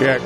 Check.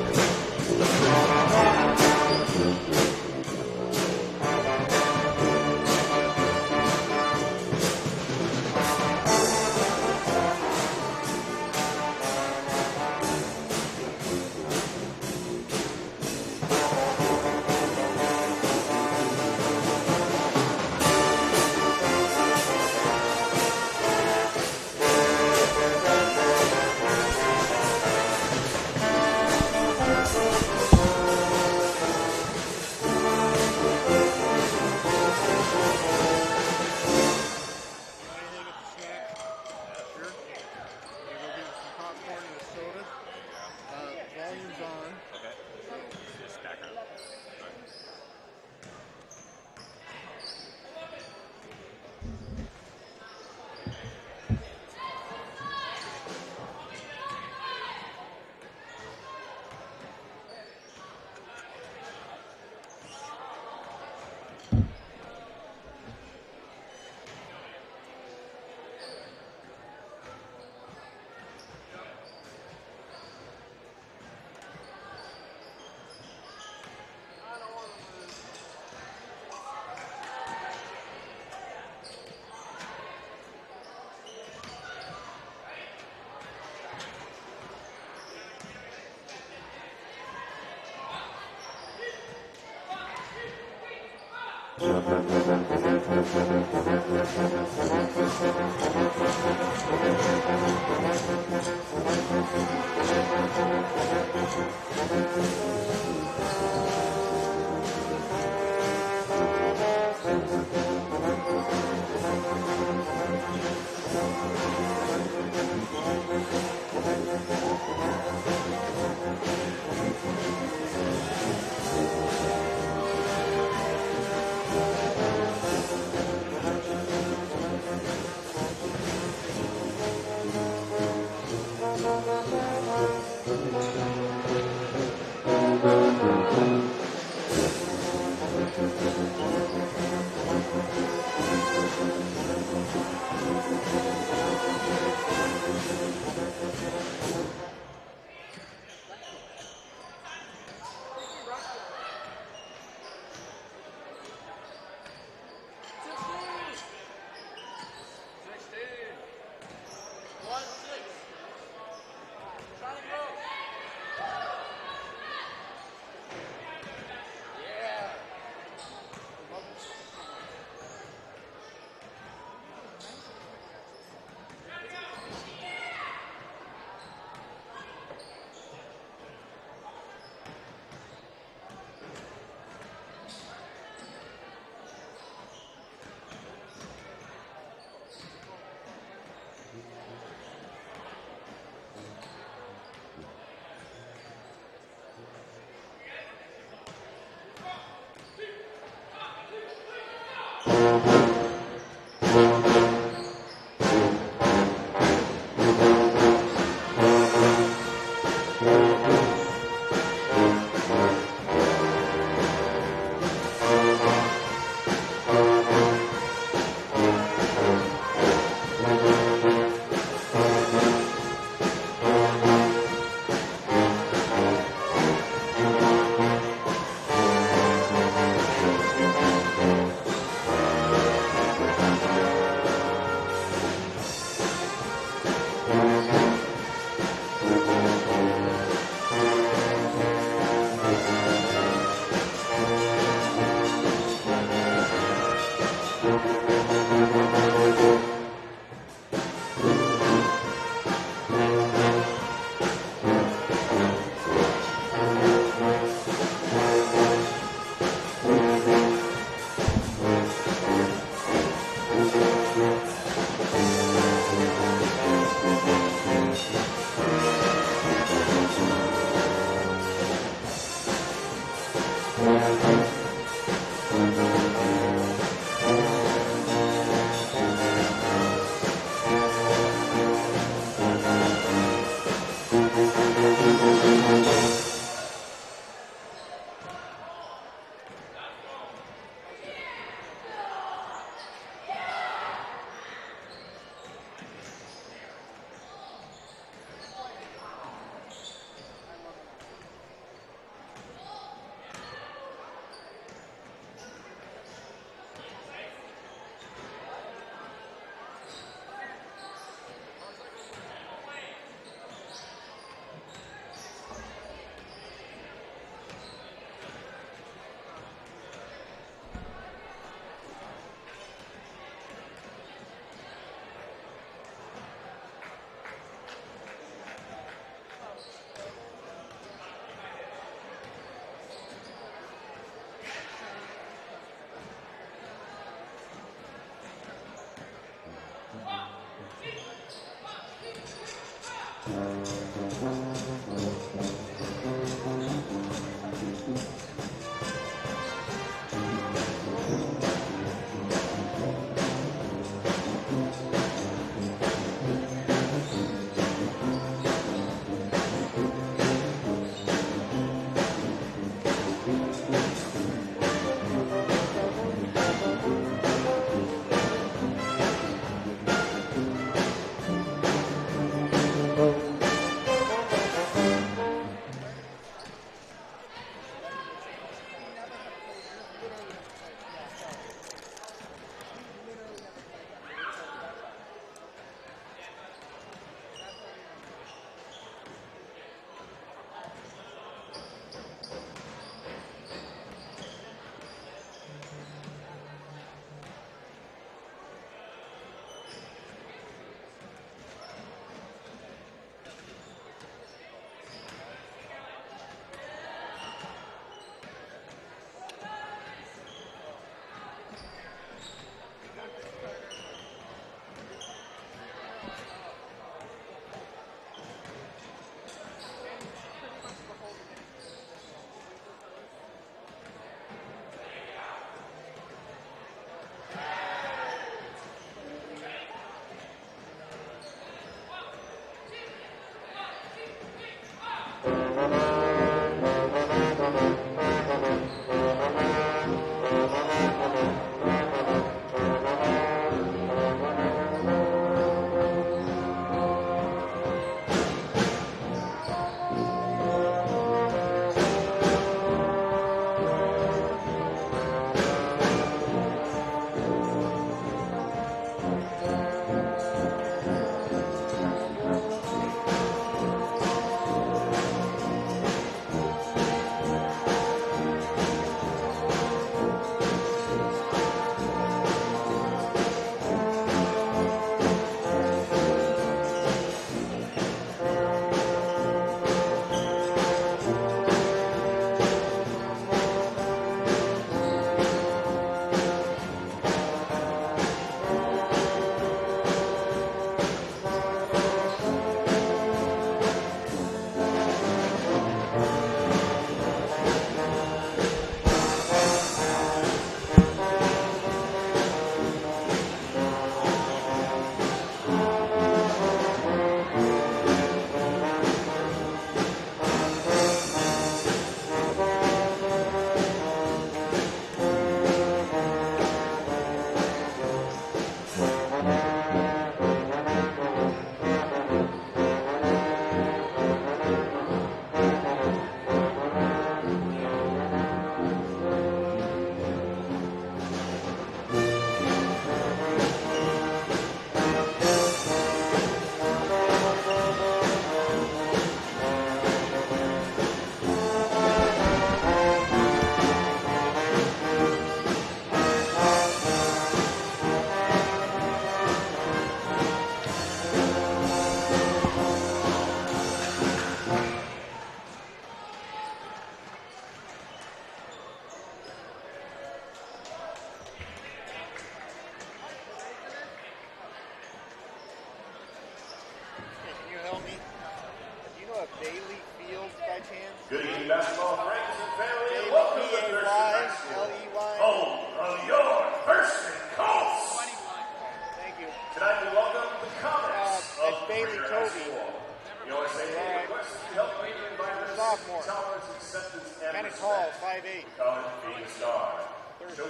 Well,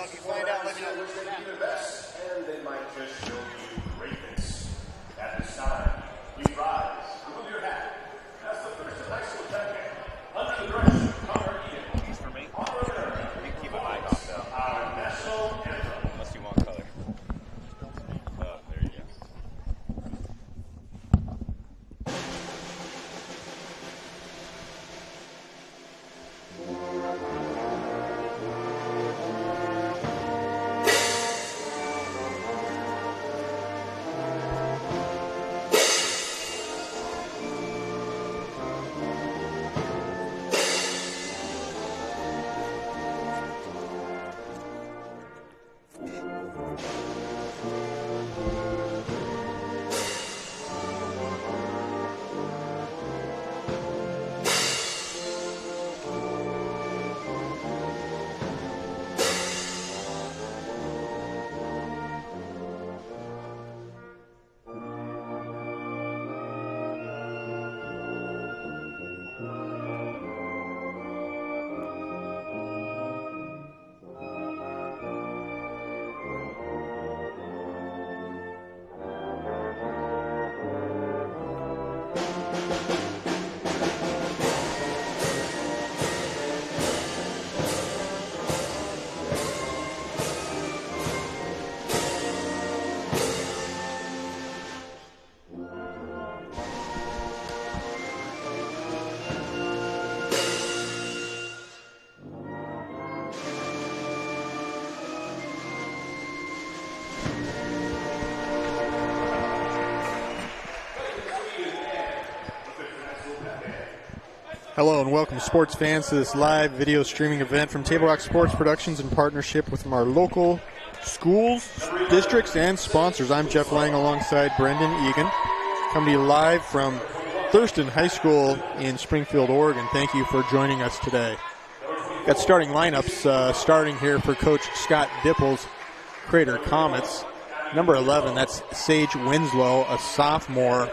if you find out, let me know. And they might just show you greatness. At this time, we rise. Remove your hat. As the Thurston High School champion, under the direction of Connor Eden. These for me? Honor You can keep an eye off though. our national anthem. Unless you want color. There you go. Hello and welcome, sports fans, to this live video streaming event from Table Rock Sports Productions in partnership with our local schools, districts, and sponsors. I'm Jeff Lang alongside Brendan Egan, coming to you live from Thurston High School in Springfield, Oregon. Thank you for joining us today. Got starting lineups starting here for Coach Scott Dipple's Crater Comets. Number 11, that's Sage Winslow, a sophomore.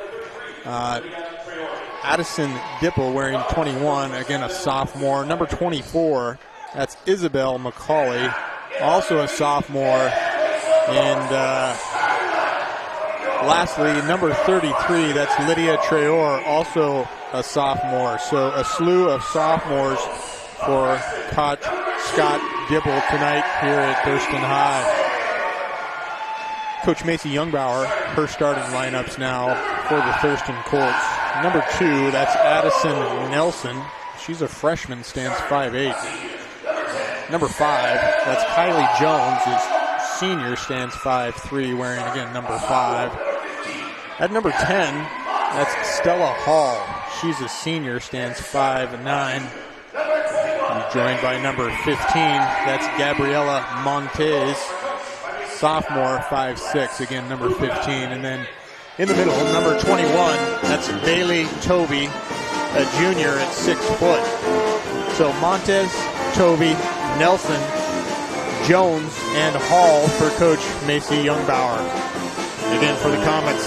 Addison Dipple wearing 21, again a sophomore. Number 24, that's Isabel McCauley, also a sophomore. And lastly, number 33, that's Lydia Traor, also a sophomore. So a slew of sophomores for Coach Scott Dipple tonight here at Thurston High. Coach Macy Youngbauer, her starting lineups now for the Thurston Colts. Number 2, that's Addison Nelson. She's a freshman, stands 5'8". Number 5, that's Kylie Jones, is senior, stands 5'3", wearing, again, number 5. At number 10, that's Stella Hall. She's a senior, stands 5'9". Joined by number 15, that's Gabriela Montez, sophomore, 5'6", again, number 15. And then in the middle, number 21, that's Bailey Tovey, a junior at 6 foot. So Montez, Tovey, Nelson, Jones, and Hall for Coach Macy Youngbauer. Again, for the Comets,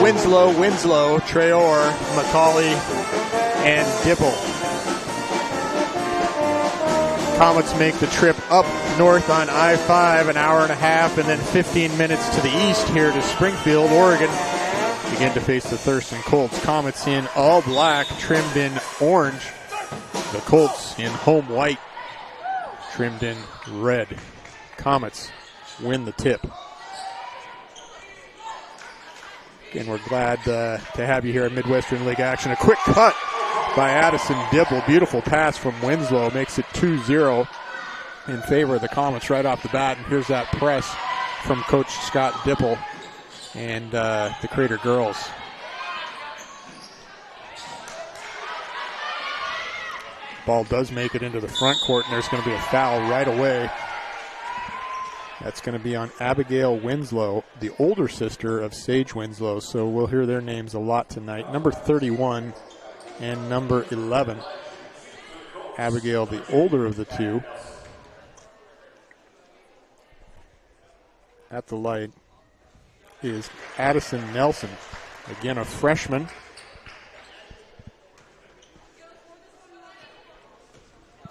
Winslow, Traor, McCauley, and Dipple. Comets make the trip up north on I-5, an hour and a half, and then 15 minutes to the east here to Springfield, Oregon. Begin to face the Thurston Colts. Comets in all black, trimmed in orange. The Colts in home white, trimmed in red. Comets win the tip. Again, we're glad to have you here at Midwestern League action. A quick cut by Addison Dipple. Beautiful pass from Winslow. Makes it 2-0 in favor of the Comets right off the bat. And here's that press from Coach Scott Dipple and the Crater girls. Ball does make it into the front court, and there's going to be a foul right away. That's going to be on Abigail Winslow, the older sister of Sage Winslow. So we'll hear their names a lot tonight. Number 31 and number 11. Abigail, the older of the two. At the light is Addison Nelson, again a freshman.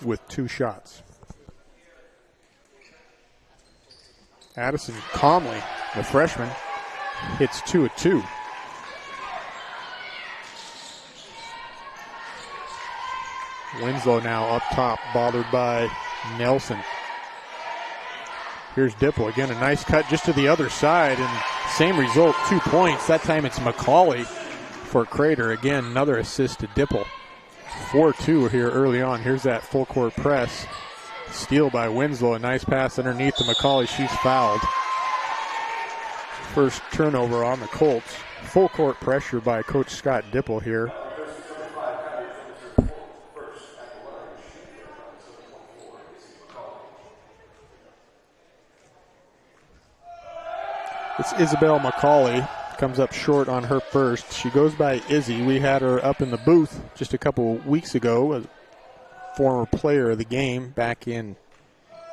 with 2 shots. Addison calmly, the freshman, hits 2 of 2. Winslow now up top, bothered by Nelson. Here's Dipple. Again, a nice cut just to the other side, and same result, 2 points. That time it's McCauley for Crater. Again, another assist to Dipple. 4-2 here early on. Here's that full court press. Steal by Winslow. A nice pass underneath to McCauley. She's fouled. First turnover on the Colts. Full court pressure by Coach Scott Dipple here. It's Isabel McCauley. Comes up short on her first. She goes by Izzy. We had her up in the booth just a couple weeks ago, a former player of the game back in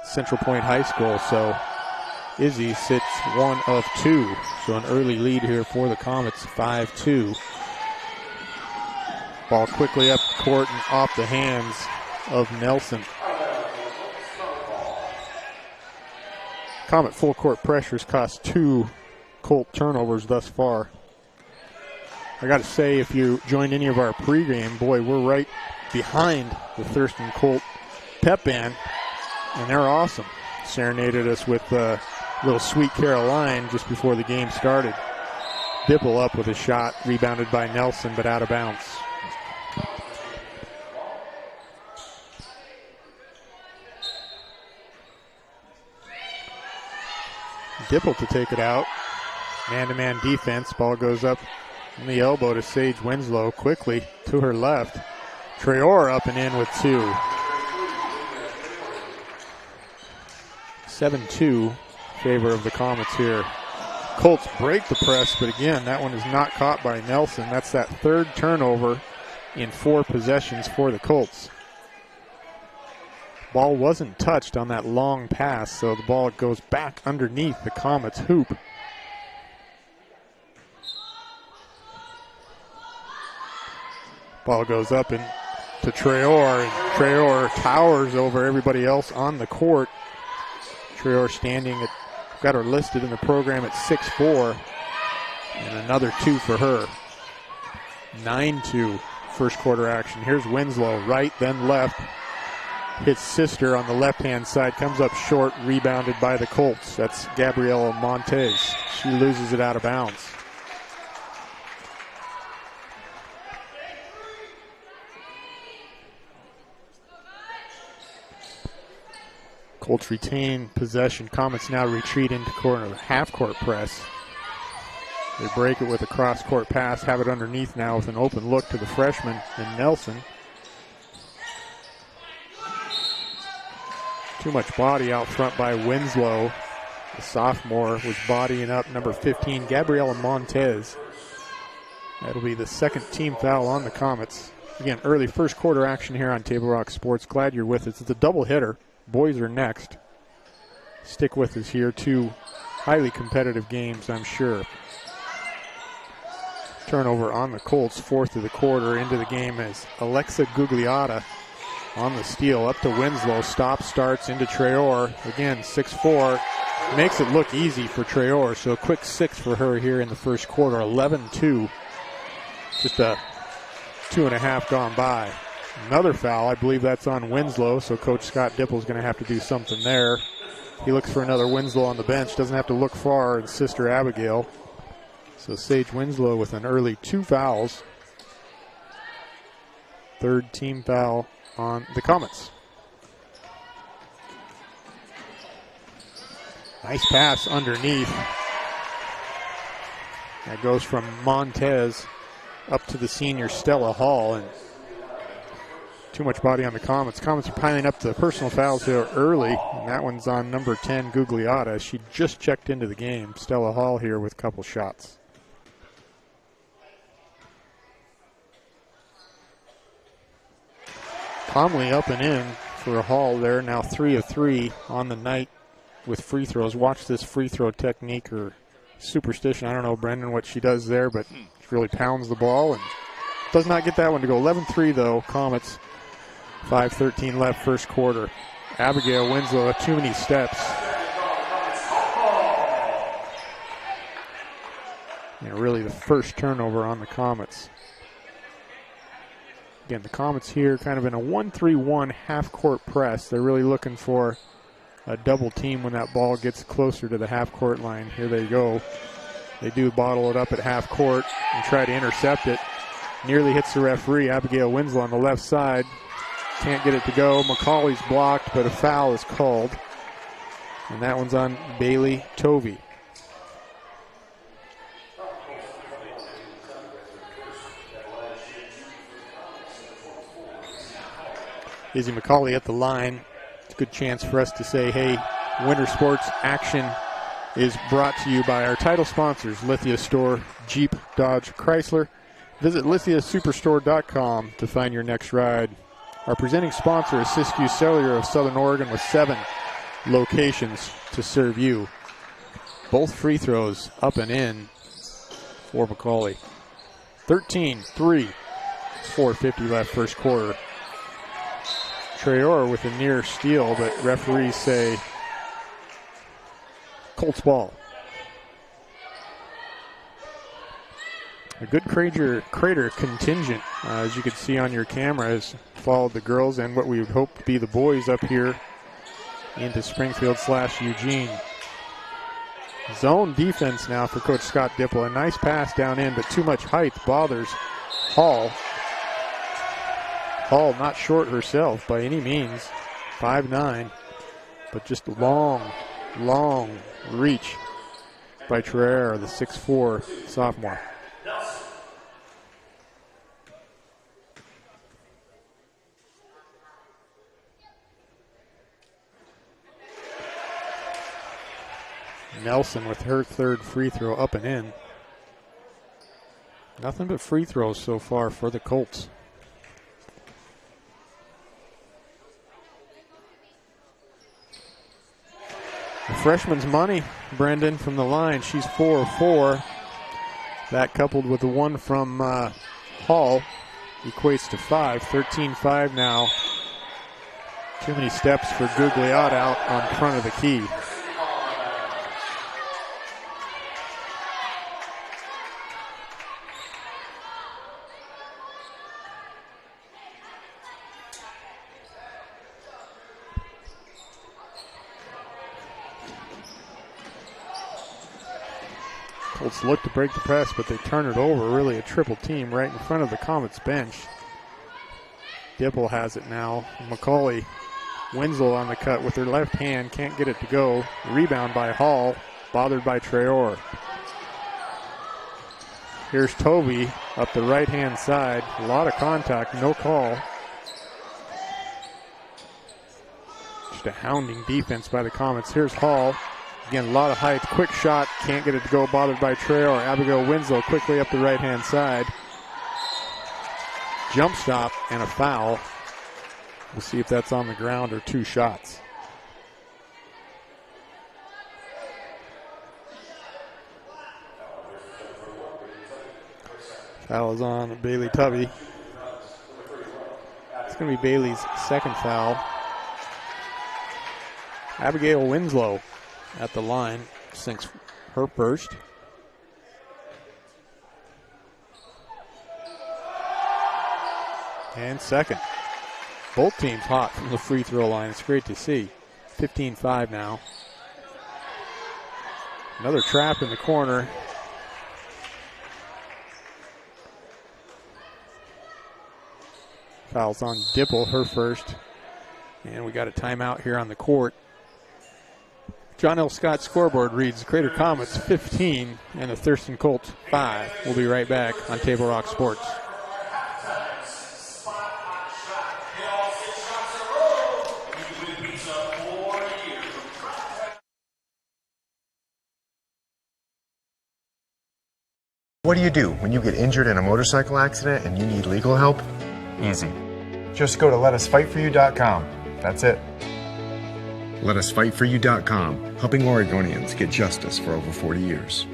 Central Point High School. So Izzy sits 1 of 2. So an early lead here for the Comets, 5-2. Ball quickly up the court and off the hands of Nelson. Comet full court pressures cost 2 Colt turnovers thus far. I got to say, if you joined any of our pregame, boy, we're right behind the Thurston Colt pep band, and they're awesome. Serenaded us with a little Sweet Caroline just before the game started. Dipple up with a shot, rebounded by Nelson, but out of bounds. Dipple to take it out. Man-to-man defense. Ball goes up in the elbow to Sage Winslow. Quickly to her left. Traore up and in with 2. 7-2 favor of the Comets here. Colts break the press, but again, that one is not caught by Nelson. That's that 3rd turnover in 4 possessions for the Colts. Ball wasn't touched on that long pass, so the ball goes back underneath the Comets' hoop. Ball goes up and to Traore, and Traore towers over everybody else on the court. Traore standing at, got her listed in the program at 6'4", and another 2 for her. 9-2 first quarter action. Here's Winslow, right then left. Hits sister on the left-hand side, comes up short, rebounded by the Colts. That's Gabriela Montez. She loses it out of bounds. Colts retain possession. Comets now retreat into corner, half-court press. They break it with a cross-court pass, have it underneath now with an open look to the freshman and Nelson. Too much body out front by Winslow. The sophomore was bodying up number 15, Gabriela Montez. That'll be the second team foul on the Comets. Again, early first quarter action here on Table Rock Sports. Glad you're with us. It's a double hitter. Boys are next. Stick with us here. 2 highly competitive games, I'm sure. Turnover on the Colts, 4th of the quarter into the game as Alexa Gugliotta on the steal up to Winslow. Stop, starts into Traore. Again, 6'4". Makes it look easy for Traore. So a quick 6 for her here in the first quarter. 11-2. Just a 2.5 gone by. Another foul. I believe that's on Winslow. So Coach Scott Dipple is going to have to do something there. He looks for another Winslow on the bench. Doesn't have to look far. And Sister Abigail. So Sage Winslow with an early 2 fouls. 3rd team foul on the Comets. Nice pass underneath. That goes from Montez up to the senior Stella Hall. And too much body on the Comets. Comets are piling up the personal fouls here early. And that one's on number 10, Gugliotta. She just checked into the game. Stella Hall here with a couple shots. Conley up and in for a Hall there. Now 3 of 3 on the night with free throws. Watch this free throw technique or superstition. I don't know, Brendan, what she does there, but she really pounds the ball and does not get that one to go. 11-3, though. Comets 5:13 left first quarter. Abigail Winslow, too many steps. And really the first turnover on the Comets. Again, the Comets here kind of in a 1-3-1 half-court press. They're really looking for a double team when that ball gets closer to the half-court line. Here they go. They do bottle it up at half-court and try to intercept it. Nearly hits the referee. Abigail Winslow on the left side. Can't get it to go. McCauley's blocked, but a foul is called. And that one's on Bailey Tovey. Izzy McCauley at the line. It's a good chance for us to say, hey, winter sports action is brought to you by our title sponsors, Lithia Store, Jeep, Dodge, Chrysler. Visit lithiasuperstore.com to find your next ride. Our presenting sponsor is Siskiyou Cellular of Southern Oregon with 7 locations to serve you. Both free throws up and in for McCauley. 13-3, 4:50 left first quarter. Traore with a near steal, but referees say Colts ball. A good Crater contingent, as you can see on your camera, has followed the girls and what we would hope to be the boys up here into Springfield/Eugene. Zone defense now for Coach Scott Dipple. A nice pass down in, but too much height bothers Hall. Hall not short herself by any means, 5'9", but just long reach by Traore, the 6'4" sophomore. Nelson with her third free throw up and in. Nothing but free throws so far for the Colts. The freshman's money, Brendan, from the line. She's 4 of 4. That coupled with the one from Hall equates to 5. 13-5 now. Too many steps for Gugliotta out on front of the key. Colts look to break the press, but they turn it over. Really a triple team right in front of the Comets bench. Dipple has it now. McCauley, Winslow on the cut with her left hand. Can't get it to go. Rebound by Hall. Bothered by Traore. Here's Tovey up the right-hand side. A lot of contact, no call. Just a hounding defense by the Comets. Here's Hall. Again, a lot of height, quick shot, can't get it to go, bothered by Traore. Abigail Winslow quickly up the right-hand side. Jump stop and a foul. We'll see if that's on the ground or 2 shots. Foul is on Bailey Tovey. It's going to be Bailey's second foul. Abigail Winslow at the line, sinks her first. And second. Both teams hot from the free throw line. It's great to see. 15-5 now. Another trap in the corner. Fouls on Dipple, her first. And we got a timeout here on the court. John L. Scott scoreboard reads Crater Comets 15 and the Thurston Colts 5. We'll be right back on Table Rock Sports. What do you do when you get injured in a motorcycle accident and you need legal help? Easy. Just go to letusfightforyou.com. That's it. LetUsFightForYou.com, helping Oregonians get justice for over 40 years.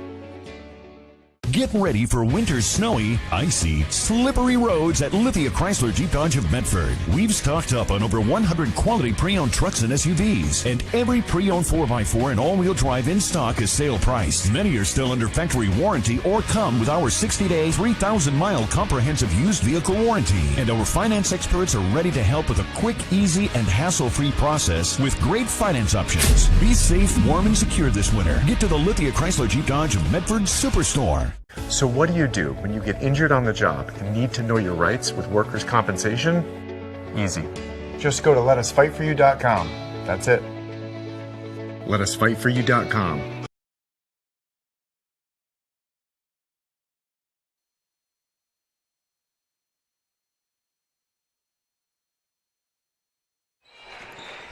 Get ready for winter's snowy, icy, slippery roads at Lithia Chrysler Jeep Dodge of Medford. We've stocked up on over 100 quality pre-owned trucks and SUVs, and every pre-owned 4x4 and all-wheel drive in stock is sale price. Many are still under factory warranty or come with our 60-day, 3,000-mile comprehensive used vehicle warranty. And our finance experts are ready to help with a quick, easy, and hassle-free process with great finance options. Be safe, warm, and secure this winter. Get to the Lithia Chrysler Jeep Dodge of Medford Superstore. So what do you do when you get injured on the job and need to know your rights with workers' compensation? Easy. Just go to letusfightforyou.com. That's it. Letusfightforyou.com.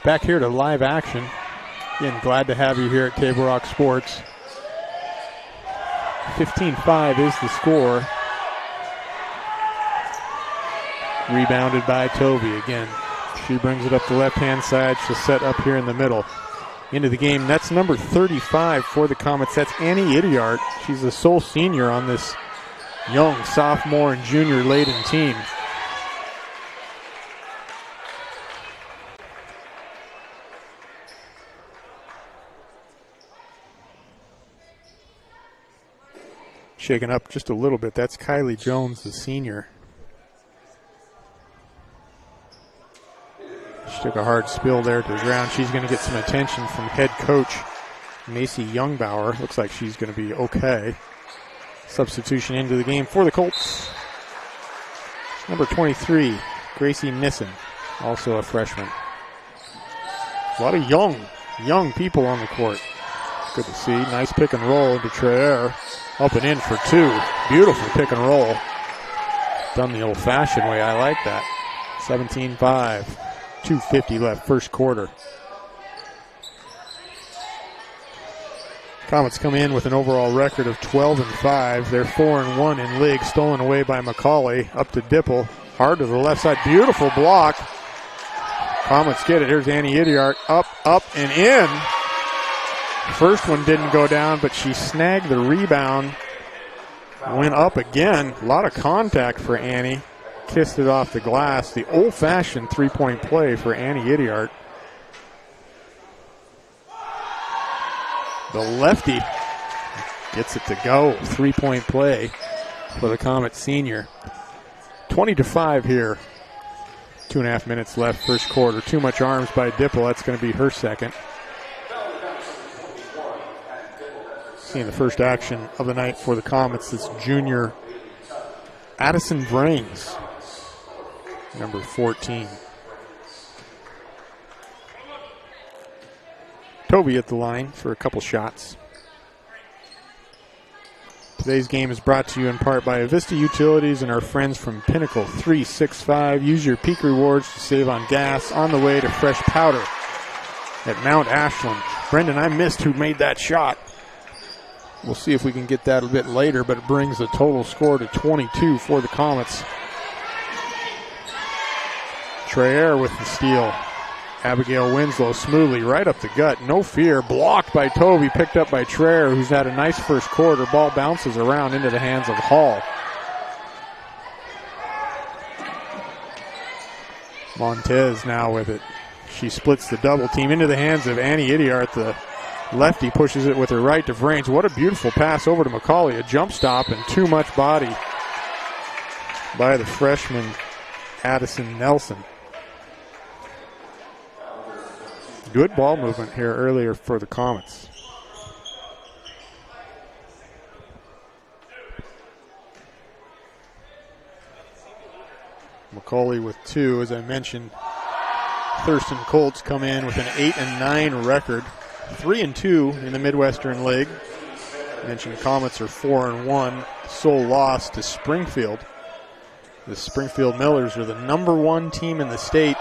Back here to live action. Again, glad to have you here at Table Rock Sports. 15-5 is the score. Rebounded by Toby again. She brings it up the left-hand side. She'll set up here in the middle. Into the game. That's number 35 for the Comets. That's Annie Idiart. She's the sole senior on this young sophomore and junior laden team. Shaken up just a little bit. That's Kylie Jones, the senior. She took a hard spill there to the ground. She's going to get some attention from head coach Macy Youngbauer. Looks like she's going to be okay. Substitution into the game for the Colts. Number 23, Gracie Nissen, also a freshman. A lot of young people on the court. Good to see. Nice pick and roll into Traer. Up and in for two. Beautiful pick and roll. Done the old-fashioned way. I like that. 17-5. 2:50 left, first quarter. Comets come in with an overall record of 12-5. They're 4-1 in league. Stolen away by McCauley. Up to Dipple. Hard to the left side. Beautiful block. Comets get it. Here's Annie Idiart. Up, and in. First one didn't go down, but she snagged the rebound. Went up again. A lot of contact for Annie. Kissed it off the glass. The old-fashioned three-point play for Annie Idiart. The lefty gets it to go. Three-point play for the Comet senior. 20-5 here. 2.5 minutes left, first quarter. Too much arms by Dipple. That's going to be her second. Seeing the first action of the night for the Comets is junior Addison Brains, number 14. Toby at the line for a couple shots. Today's game is brought to you in part by Avista Utilities and our friends from Pinnacle 365. Use your peak rewards to save on gas on the way to fresh powder at Mount Ashland. Brendan, I missed who made that shot. We'll see if we can get that a bit later, but it brings the total score to 22 for the Comets. Traer with the steal. Abigail Winslow smoothly right up the gut. No fear. Blocked by Toby. Picked up by Traer, who's had a nice first quarter. Ball bounces around into the hands of Hall. Montez now with it. She splits the double team into the hands of Annie Idiart. The lefty pushes it with her right to Vrains. What a beautiful pass over to McCauley. A jump stop and too much body by the freshman Addison Nelson. Good ball movement here earlier for the Comets. McCauley with two, as I mentioned. Thurston Colts come in with an 8-9 record. 3-2 in the Midwestern League. I mentioned Comets are 4-1. Sole loss to Springfield. The Springfield Millers are the number one team in the state.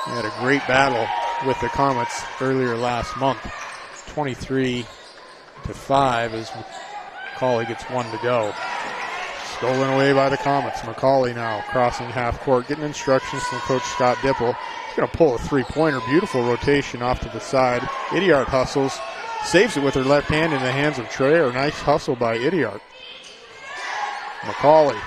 They had a great battle with the Comets earlier last month. 23-5 as McCauley gets one to go. Stolen away by the Comets. McCauley now crossing half court, getting instructions from Coach Scott Dipple. He's going to pull a three-pointer. Beautiful rotation off to the side. Idiart hustles, Saves it with her left hand in the hands of Traore. Nice hustle by Idiart. McCauley.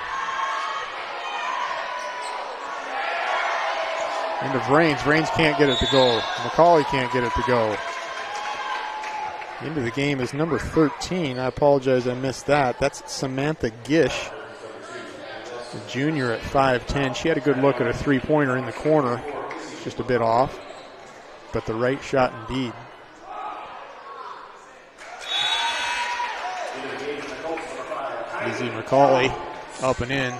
Into Vrains. Vrains can't get it to go. McCauley can't get it to go. Into the game is number 13. I apologize, I missed that. That's Samantha Gish, a junior at 5'10". She had a good look at a three-pointer in the corner. Just a bit off, but the right shot indeed. Izzy McCauley up and in.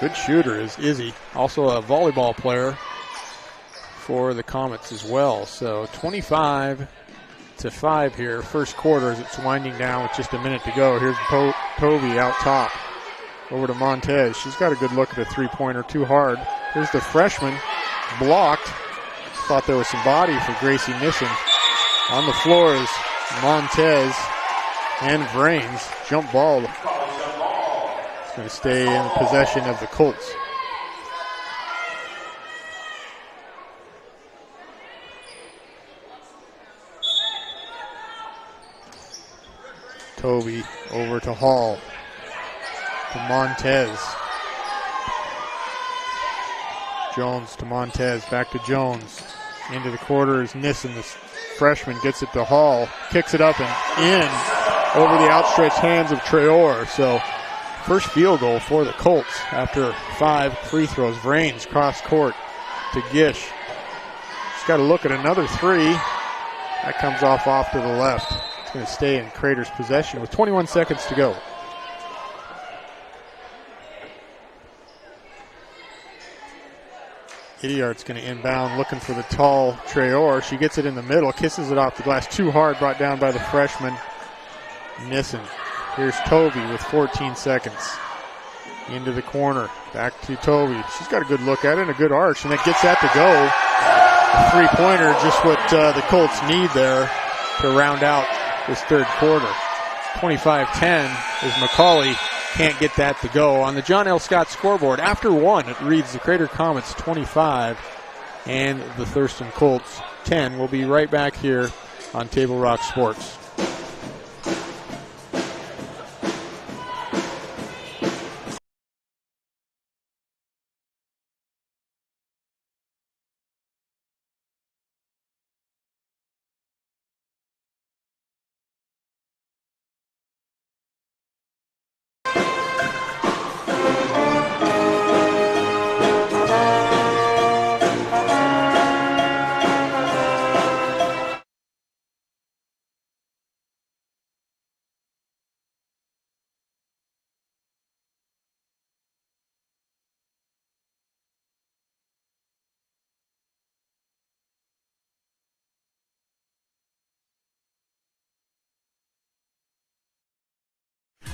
Good shooter is Izzy, also a volleyball player for the Comets as well. So 25-5 here, first quarter as it's winding down with just a minute to go. Here's Tovey out top. Over to Montez. She's got a good look at a three-pointer, too hard. Here's the freshman, blocked. Thought there was some body for Gracie Nissen. On the floor is Montez and Vrains. Jump ball. It's going to stay in possession of the Colts. Tovey over to Hall. To Montez. Jones to Montez. Back to Jones. Into the quarter is Nissen. This freshman gets it to Hall. Kicks it up and in over the outstretched hands of Traore. So first field goal for the Colts after 5 free throws. Vrains cross court to Gish. She's got to look at another three. That comes off to the left. It's going to stay in Crater's possession with 21 seconds to go. Idiart's going to inbound, looking for the tall Traore. She gets it in the middle, kisses it off the glass. Too hard, brought down by the freshman Nissen. Here's Tovey with 14 seconds. Into the corner, back to Tovey. She's got a good look at it and a good arch, and it gets that to go. A three-pointer, just what the Colts need there to round out this third quarter. 25-10 is McCauley. Can't get that to go. On the John L. Scott scoreboard, after one, it reads the Crater Comets 25 and the Thurston Colts 10. We'll be right back here on Table Rock Sports.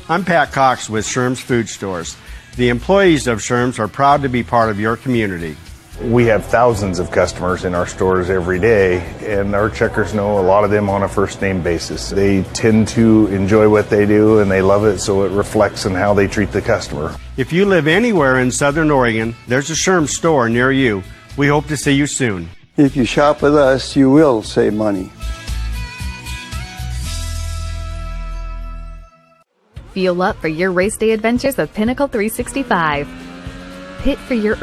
I'm Pat Cox with Sherm's Food Stores. The employees of Sherm's are proud to be part of your community. We have thousands of customers in our stores every day, and our checkers know a lot of them on a first-name basis. They tend to enjoy what they do, and they love it, so it reflects in how they treat the customer. If you live anywhere in Southern Oregon, there's a Sherm's store near you. We hope to see you soon. If you shop with us, you will save money. Fuel up for your race day adventures with Pinnacle 365. Pit for your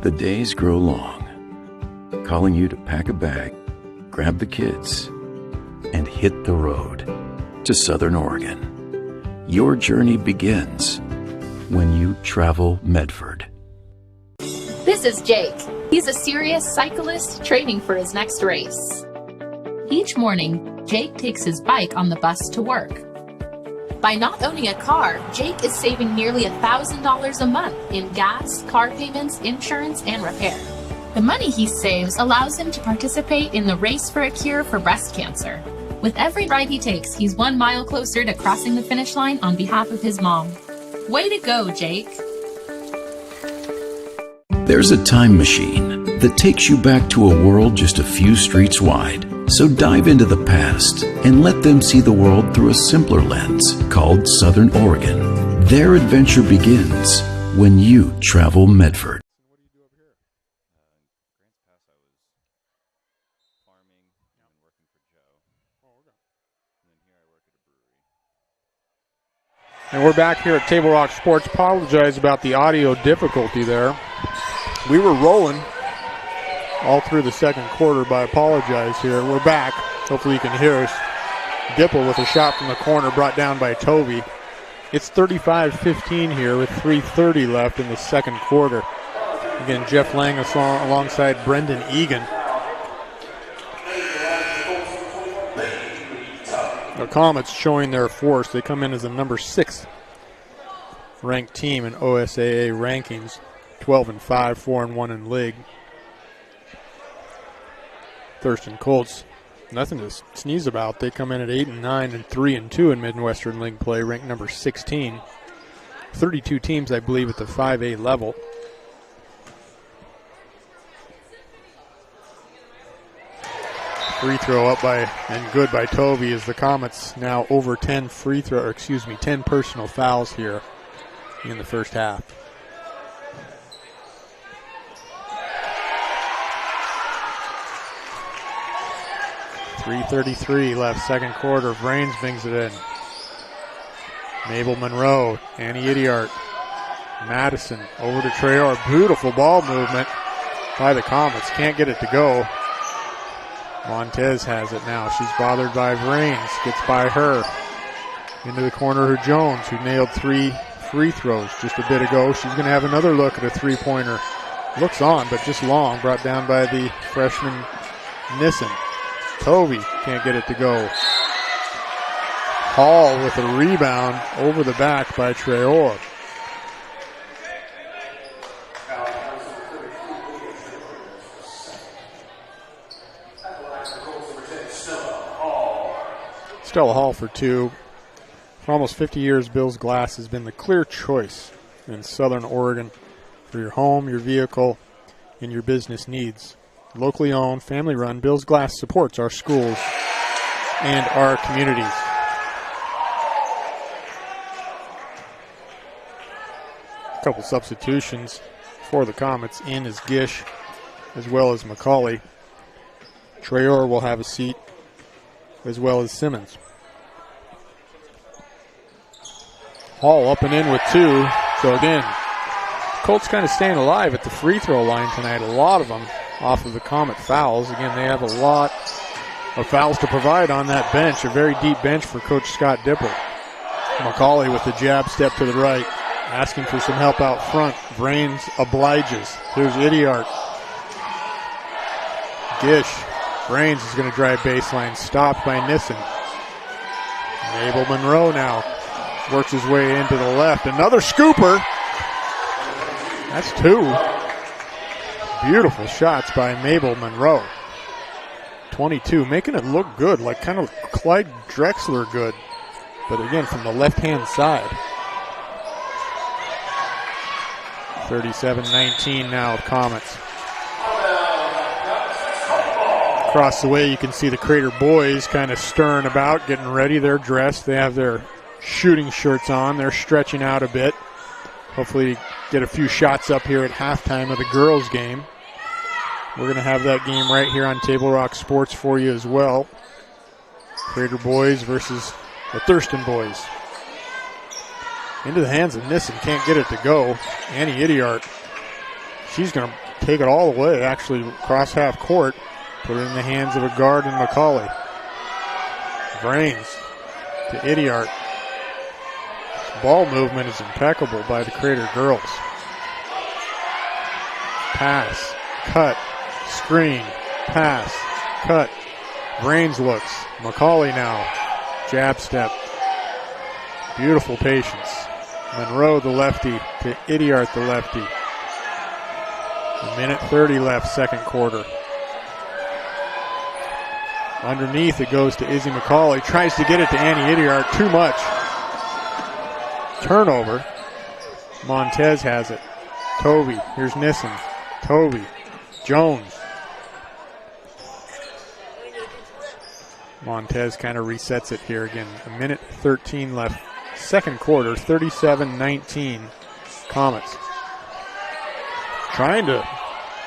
The days grow long, calling you to pack a bag, grab the kids, and hit the road to Southern Oregon. Your journey begins when you travel Medford. This is Jake. He's a serious cyclist training for his next race. Each morning, Jake takes his bike on the bus to work. By not owning a car, Jake is saving nearly $1,000 a month in gas, car payments, insurance, and repair. The money he saves allows him to participate in the Race for a Cure for breast cancer. With every ride he takes, he's 1 mile closer to crossing the finish line on behalf of his mom. Way to go, Jake. There's a time machine that takes you back to a world just a few streets wide. So dive into the past and let them see the world through a simpler lens called Southern Oregon. Their adventure begins when you travel Medford. And we're back here at Table Rock Sports. Apologize about the audio difficulty there. We were rolling all through the second quarter, but I apologize here. We're back. Hopefully you can hear us. Dipple with a shot from the corner brought down by Tovey. It's 35-15 here with 3:30 left in the second quarter. Again, Jeff Lang alongside Brendan Egan. The Comets showing their force. They come in as the number 6 ranked team in OSAA rankings. 12-5, 4-1 in league. Thurston Colts, nothing to sneeze about. They come in at 8-9 and 3-2 in Midwestern League play, ranked number 16. 32 teams, I believe, at the 5A level. Free throw up by and good by Tovey as the Comets now over 10 personal fouls here in the first half. .333 left, second quarter. Vrains brings it in. Mabel Monroe, Annie Idiart, Madison over to Trayor. Beautiful ball movement by the Comets. Can't get it to go. Montez has it now. She's bothered by Vrains. Gets by her. Into the corner of Jones, who nailed 3 free throws just a bit ago. She's going to have another look at a three-pointer. Looks on, but just long. Brought down by the freshman Nissen. Tovey can't get it to go. Hall with a rebound over the back by Trayor. Stella Hall for 2. For almost 50 years, Bill's Glass has been the clear choice in Southern Oregon for your home, your vehicle, and your business needs. Locally owned, family run, Bill's Glass supports our schools and our communities. A couple substitutions for the Comets. In is Gish as well as McCauley. Trayor will have a seat as well as Simmons. Hall up and in with 2. So again, Colts kind of staying alive at the free throw line tonight. A lot of them off of the Comet fouls. Again, they have a lot of fouls to provide on that bench. A very deep bench for Coach Scott Dipple. McCauley with the jab step to the right, asking for some help out front. Vrains obliges. Here's Idiart. Gish. Vrains is going to drive baseline. Stopped by Nissen. Mabel Monroe now works his way into the left. Another scooper. That's 2. Beautiful shots by Mabel Monroe. 22, making it look good, like kind of Clyde Drexler good. But again, from the left-hand side. 37-19 now of Comets. Across the way, you can see the Crater boys kind of stirring about, getting ready. They're dressed. They have their shooting shirts on. They're stretching out a bit. Hopefully get a few shots up here at halftime of the girls' game. We're going to have that game right here on Table Rock Sports for you as well. Crater boys versus the Thurston boys. Into the hands of Nissen. Can't get it to go. Annie Idiart. She's going to take it all the way, actually cross half court. Put it in the hands of a guard in McCauley. Brains to Idiart. Ball movement is impeccable by the Crater girls. Pass, cut, screen, pass, cut. Brains looks. McCauley now. Jab step. Beautiful patience. Monroe the lefty to Idiart the lefty. A minute 30 left, second quarter. Underneath it goes to Izzy McCauley. Tries to get it to Annie Idiart. Too much. Turnover. Montez has it. Tovey. Here's Nissen. Tovey. Jones. Montez kind of resets it here again. A minute 13 left. Second quarter. 37-19. Comets. Trying to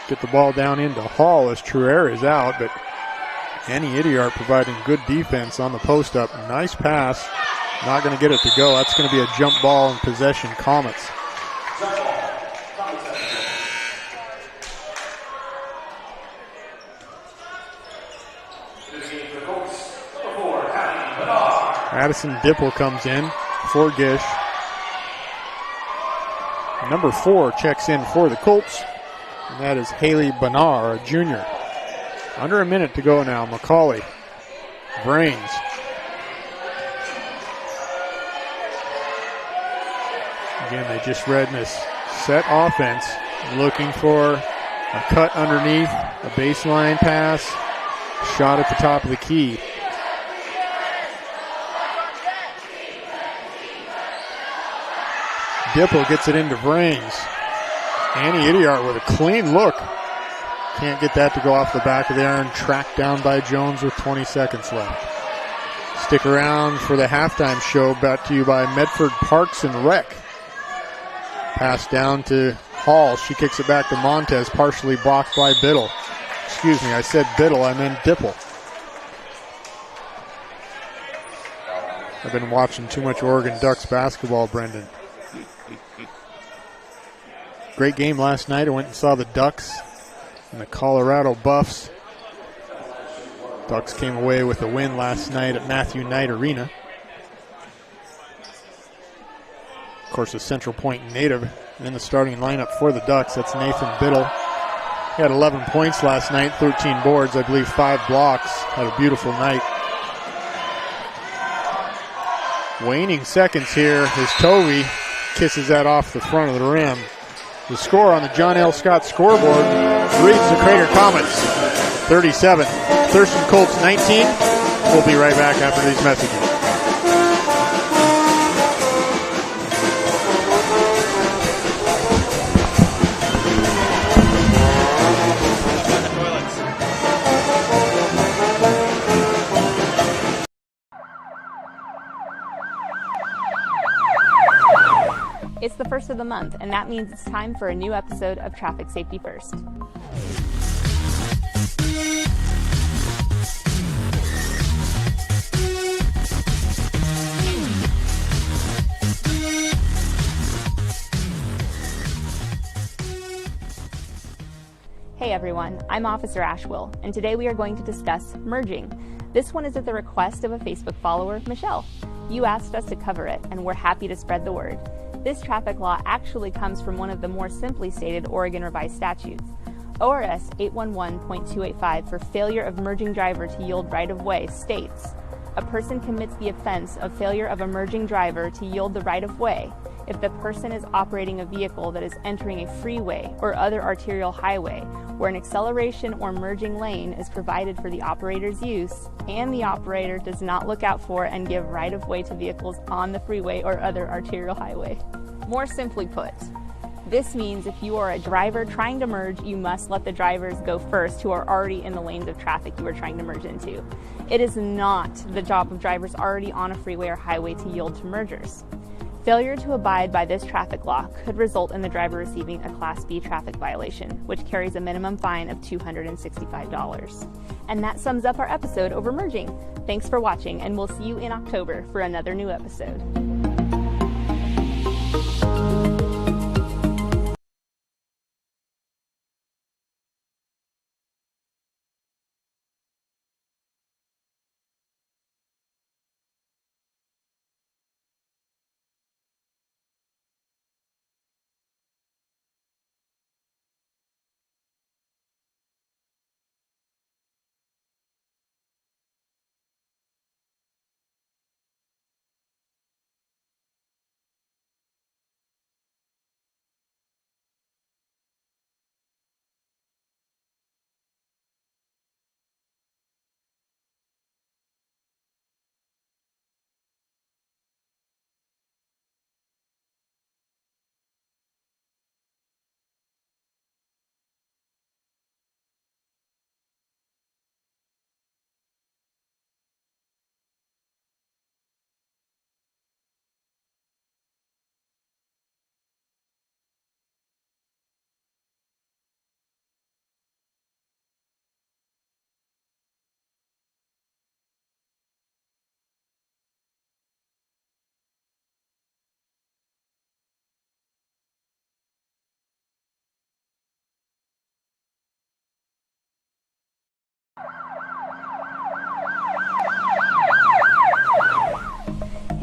get the ball down into Hall as Truer is out, but Annie Idiart providing good defense on the post up. Nice pass. Not going to get it to go. That's going to be a jump ball in possession. Comets. Addison Dipple comes in for Gish. Number 4 checks in for the Colts, and that is Haley Benar, a junior. Under a minute to go now. McCauley. Brains. Again, they just read in this set offense, looking for a cut underneath, a baseline pass, shot at the top of the key. Dipple gets it into Brains. Annie Idiart with a clean look. Can't get that to go off the back of the iron. Tracked down by Jones with 20 seconds left. Stick around for the halftime show, brought to you by Medford Parks and Rec. Pass down to Hall. She kicks it back to Montez, partially blocked by Biddle. Excuse me, I said Biddle, I meant Dipple. I've been watching too much Oregon Ducks basketball, Brendan. Great game last night. I went and saw the Ducks and the Colorado Buffs. Ducks came away with a win last night at Matthew Knight Arena. Of course, a Central Point native in the starting lineup for the Ducks. That's Nathan Biddle. He had 11 points last night, 13 boards, I believe 5 blocks. Had a beautiful night. Waning seconds here as Tovey kisses that off the front of the rim. The score on the John L. Scott scoreboard reads the Crater Comets 37, Thurston Colts 19. We'll be right back after these messages. It's the first of the month, and that means it's time for a new episode of Traffic Safety First. Hey everyone, I'm Officer Ashwill, and today we are going to discuss merging. This one is at the request of a Facebook follower, Michelle. You asked us to cover it, and we're happy to spread the word. This traffic law actually comes from one of the more simply stated Oregon revised statutes. ORS 811.285 for failure of merging driver to yield right-of-way states, a person commits the offense of failure of a merging driver to yield the right-of-way if the person is operating a vehicle that is entering a freeway or other arterial highway where an acceleration or merging lane is provided for the operator's use and the operator does not look out for and give right-of-way to vehicles on the freeway or other arterial highway. More simply put, this means if you are a driver trying to merge, you must let the drivers go first who are already in the lanes of traffic you are trying to merge into. It is not the job of drivers already on a freeway or highway to yield to mergers. Failure to abide by this traffic law could result in the driver receiving a Class B traffic violation, which carries a minimum fine of $265. And that sums up our episode over merging. Thanks for watching, and we'll see you in October for another new episode.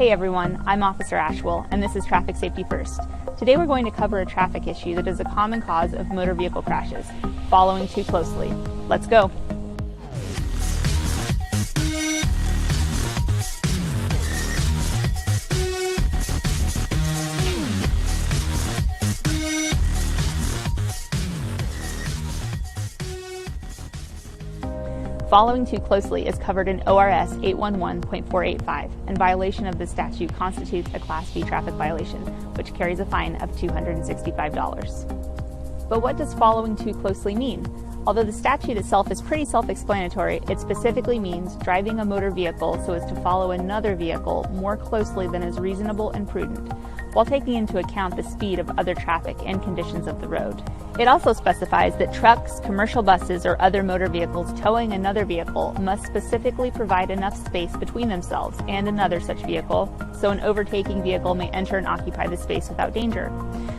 Hey everyone, I'm Officer Ashwell, and this is Traffic Safety First. Today we're going to cover a traffic issue that is a common cause of motor vehicle crashes, following too closely. Let's go. Following too closely is covered in ORS 811.485, and violation of this statute constitutes a Class B traffic violation, which carries a fine of $265. But what does following too closely mean? Although the statute itself is pretty self-explanatory, it specifically means driving a motor vehicle so as to follow another vehicle more closely than is reasonable and prudent, while taking into account the speed of other traffic and conditions of the road. It also specifies that trucks, commercial buses, or other motor vehicles towing another vehicle must specifically provide enough space between themselves and another such vehicle so an overtaking vehicle may enter and occupy the space without danger.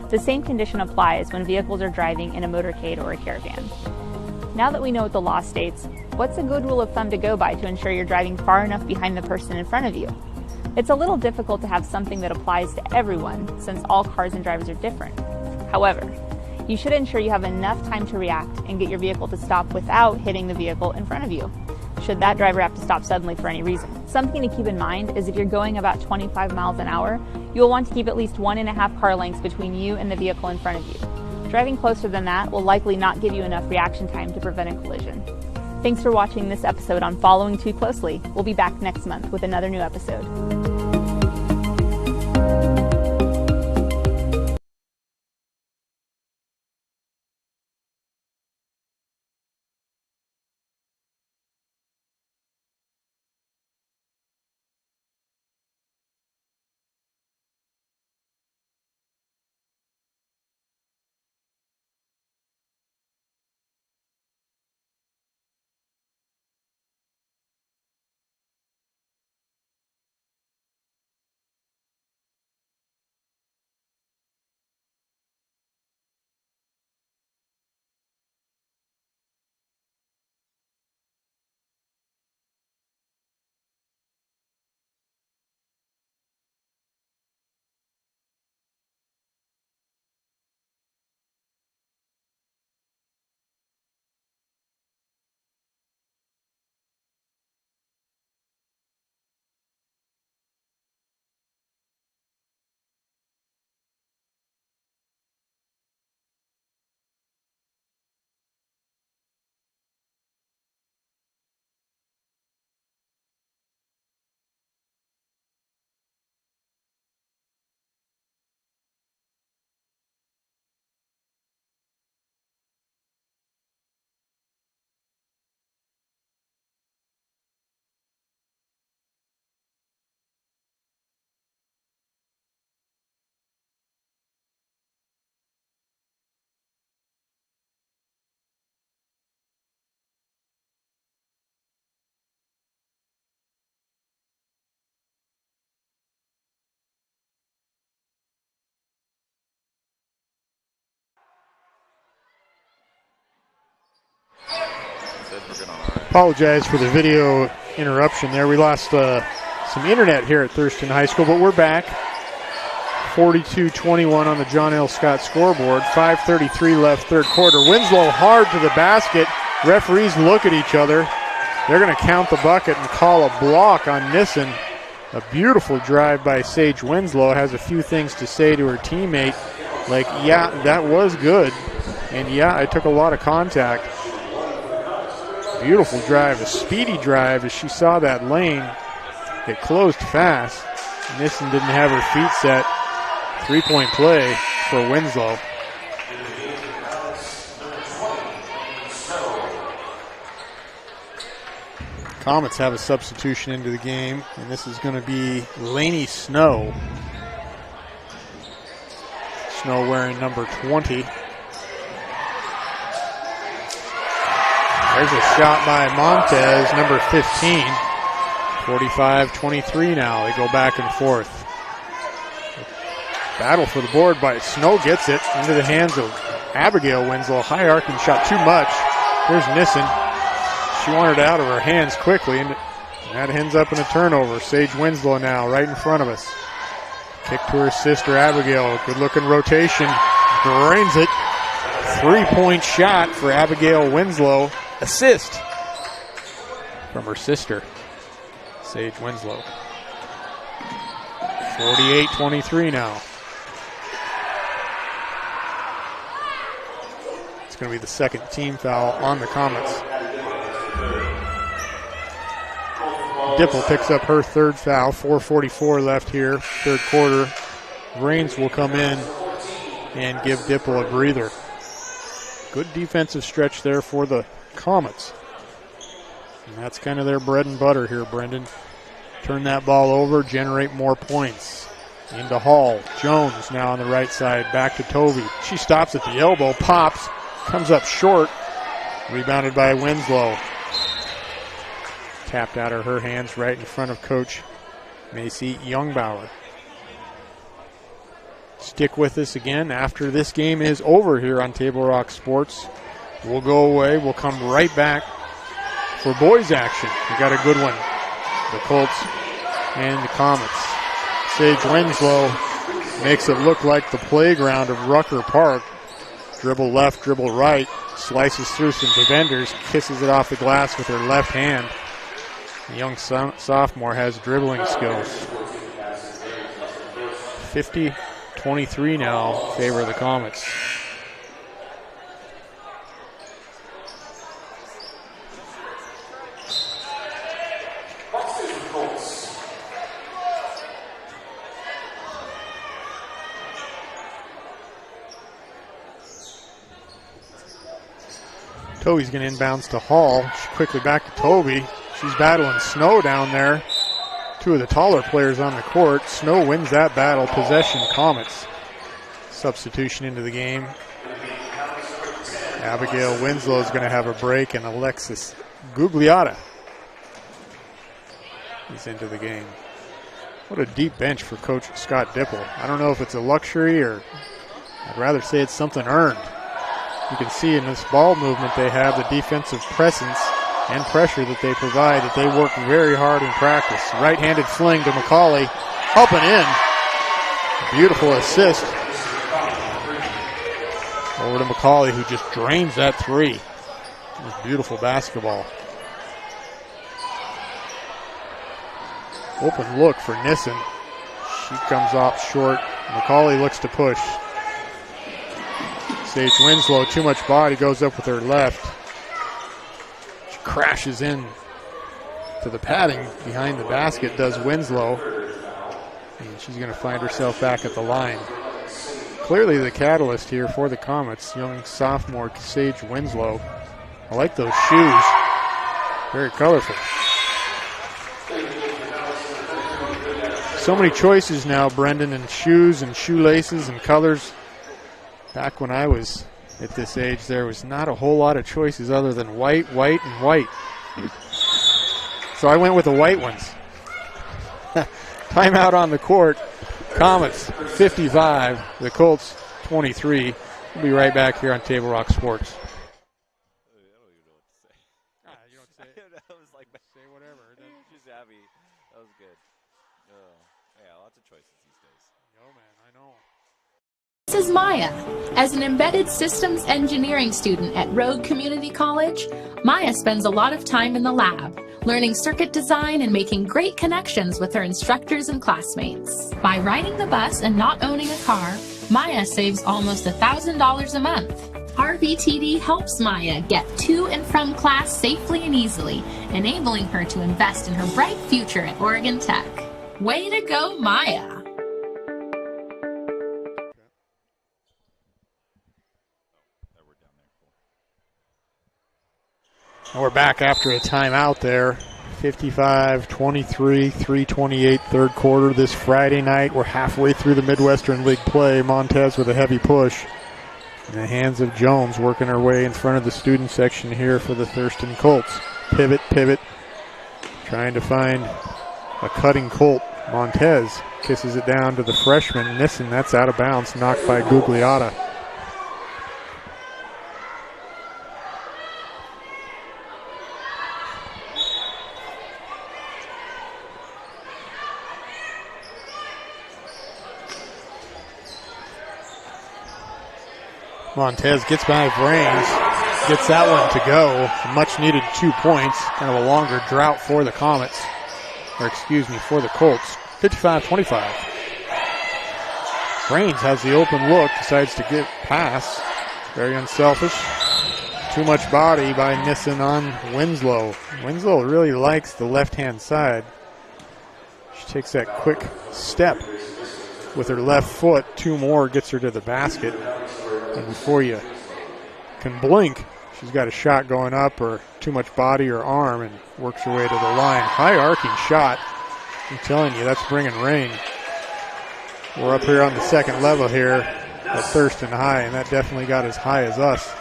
The same condition applies when vehicles are driving in a motorcade or a caravan. Now that we know what the law states, what's a good rule of thumb to go by to ensure you're driving far enough behind the person in front of you? It's a little difficult to have something that applies to everyone since all cars and drivers are different. However, you should ensure you have enough time to react and get your vehicle to stop without hitting the vehicle in front of you, should that driver have to stop suddenly for any reason. Something to keep in mind is if you're going about 25 miles an hour, you'll want to keep at least 1.5 car lengths between you and the vehicle in front of you. Driving closer than that will likely not give you enough reaction time to prevent a collision. Thanks for watching this episode on Following Too Closely. We'll be back next month with another new episode. Apologize for the video interruption there. We lost some internet here at Thurston High School, but we're back. 42-21 on the John L. Scott scoreboard. 5:33 left, third quarter. Winslow hard to the basket. Referees look at each other. They're going to count the bucket and call a block on Nissen. A beautiful drive by Sage Winslow. Has a few things to say to her teammate, like, yeah, that was good, and yeah, I took a lot of contact. Beautiful drive, a speedy drive as she saw that lane. It closed fast. Nissen didn't have her feet set. Three-point play for Winslow. Comets have a substitution into the game, and this is going to be Lainey Snow. Snow wearing number 20. There's a shot by Montez, number 15. 45-23 now. They go back and forth. Battle for the board by Snow, gets it into the hands of Abigail Winslow. High arcing shot, too much. Here's Nissen. She wanted it out of her hands quickly, and That ends up in a turnover. Sage Winslow now right in front of us. Kick to her sister Abigail. Good looking rotation. Drains it. 3-point shot for Abigail Winslow. Assist from her sister, Sage Winslow. 48-23 now. It's going to be the second team foul on the Comets. Dipple picks up her third foul. 4:44 left here, third quarter. Rains will come in and give Dipple a breather. Good defensive stretch there for the Comets. And that's kind of their bread and butter here, Brendan. Turn that ball over, generate more points. Into Hall. Jones now on the right side, back to Tovey. She stops at the elbow, pops, comes up short. Rebounded by Winslow. Tapped out of her hands right in front of Coach Macy Youngbauer. Stick with us again after this game is over here on Table Rock Sports. We'll go away. We'll come right back for boys action. We got a good one. The Colts and the Comets. Sage Winslow makes it look like the playground of Rucker Park. Dribble left, dribble right, slices through some defenders, kisses it off the glass with her left hand. The young sophomore has dribbling skills. 50-23 now favor the Comets. Tovey's going to inbounds to Hall. Quickly back to Tovey. She's battling Snow down there. Two of the taller players on the court. Snow wins that battle. Possession, Comets. Substitution into the game. Abigail Winslow is going to have a break, and Alexis Gugliotta is into the game. What a deep bench for Coach Scott Dipple. I don't know if it's a luxury or I'd rather say it's something earned. You can see in this ball movement they have the defensive presence and pressure that they provide, that they work very hard in practice. Right-handed fling to McCauley, up and in. Beautiful assist over to McCauley, who just drains that three. It was beautiful basketball. Open look for Nissen. She comes off short. McCauley looks to push. Sage Winslow, too much body, goes up with her left. She crashes in to the padding behind the basket, does Winslow. And she's going to find herself back at the line. Clearly the catalyst here for the Comets, young sophomore Sage Winslow. I like those shoes. Very colorful. So many choices now, Brendan, in shoes and shoelaces and colors. Back when I was at this age, there was not a whole lot of choices other than white, white, and white. So I went with the white ones. Timeout on the court. Comets 55, the Colts 23. We'll be right back here on Table Rock Sports. You don't say it. That was like, say whatever. She's happy. That was good. Yeah, lots of choices these days. No, man, I know. This is Maya. As an embedded systems engineering student at Rogue Community College, Maya spends a lot of time in the lab, learning circuit design and making great connections with her instructors and classmates. By riding the bus and not owning a car, Maya saves almost $1,000 a month. RBTD helps Maya get to and from class safely and easily, enabling her to invest in her bright future at Oregon Tech. Way to go, Maya! And we're back after a timeout there. 55-23, 3:28 third quarter this Friday night. We're halfway through the Midwestern League play. Montez with a heavy push. In the hands of Jones, working her way in front of the student section here for the Thurston Colts. Pivot. Trying to find a cutting Colt. Montez kisses it down to the freshman. Nissen, that's out of bounds, knocked by Gugliotta. Montez gets by Brains, gets that one to go. Much needed 2 points. Kind of a longer drought for the Comets, or excuse me, for the Colts. 55-25. Brains has the open look, decides to get past. Very unselfish. Too much body by Nissen on Winslow. Winslow really likes the left-hand side. She takes that quick step with her left foot. 2 more gets her to the basket. And before you can blink, she's got a shot going up, or too much body or arm, and works her way to the line. High arcing shot. I'm telling you, that's bringing rain. We're up here on the second level here at Thurston High, and that definitely got as high as us.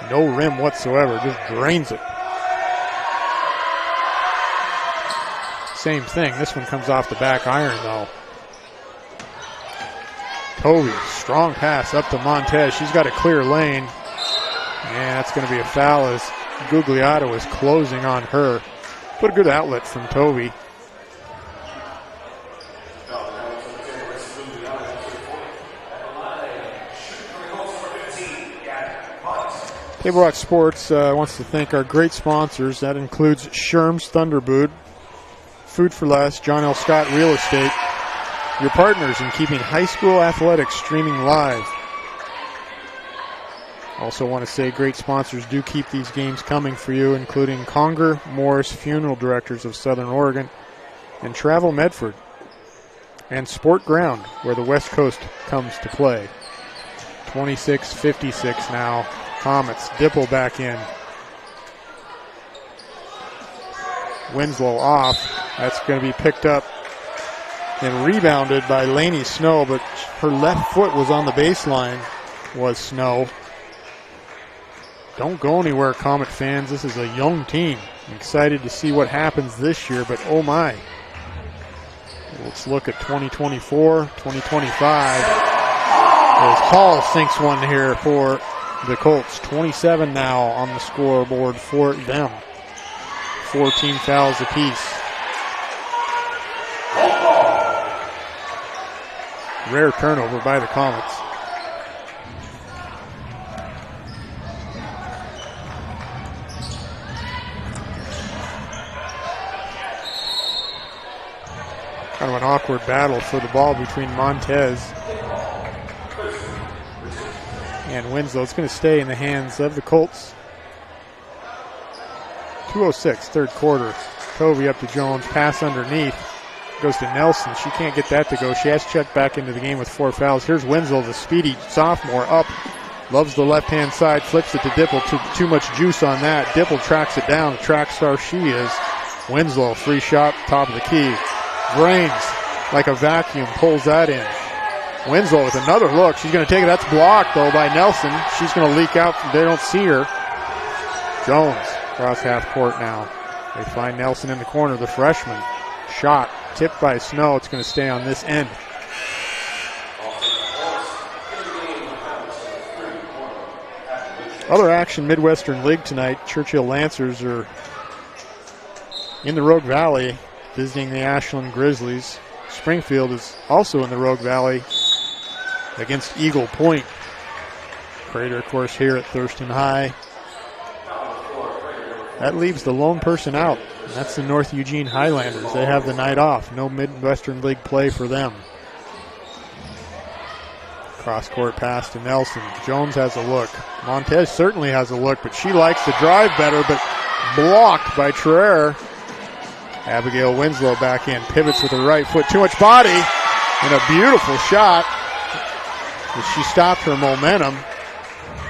No rim whatsoever, just drains it. Same thing, this one comes off the back iron though. Tovey, strong pass up to Montez. She's got a clear lane. And that's going to be a foul as Gugliotta is closing on her. But a good outlet from Tovey. Table Rock Sports wants to thank our great sponsors. That includes Sherm's Thunderboot, Food for Less, John L. Scott Real Estate, your partners in keeping high school athletics streaming live. Also want to say great sponsors do keep these games coming for you, including Conger Morris Funeral Directors of Southern Oregon, and Travel Medford, and Sport Ground, where the West Coast comes to play. 26-56 now. Comets. Dipple back in. Winslow off. That's going to be picked up and rebounded by Lainey Snow, but her left foot was on the baseline, was Snow. Don't go anywhere, Comet fans. This is a young team. I'm excited to see what happens this year, but oh my. Let's look at 2024, 2025. As Hall sinks one here for the Colts. 27 now on the scoreboard for them. 14 fouls apiece. Rare turnover by the Comets. Kind of an awkward battle for the ball between Montez and Winslow. It's going to stay in the hands of the Colts. 2:06, third quarter. Tovey up to Jones, pass underneath. Goes to Nelson. She can't get that to go. She has checked back into the game with 4 fouls. Here's Winslow, the speedy sophomore, up. Loves the left-hand side, flips it to Dipple. Too much juice on that. Dipple tracks it down. The track star she is. Winslow, free shot, top of the key. Brains, like a vacuum, pulls that in. Winslow with another look. She's going to take it. That's blocked, though, by Nelson. She's going to leak out. They don't see her. Jones, across half court now. They find Nelson in the corner, the freshman. Shot, tipped by Snow. It's going to stay on this end. Other action, Midwestern League tonight. Churchill Lancers are in the Rogue Valley visiting the Ashland Grizzlies. Springfield is also in the Rogue Valley against Eagle Point. Crater, of course, here at Thurston High. That leaves the lone person out, and that's the North Eugene Highlanders. They have the night off. No Midwestern League play for them. Cross-court pass to Nelson. Jones has a look. Montez certainly has a look, but she likes to drive better, but blocked by Traer. Abigail Winslow back in. Pivots with her right foot. Too much body. And a beautiful shot. But she stopped her momentum.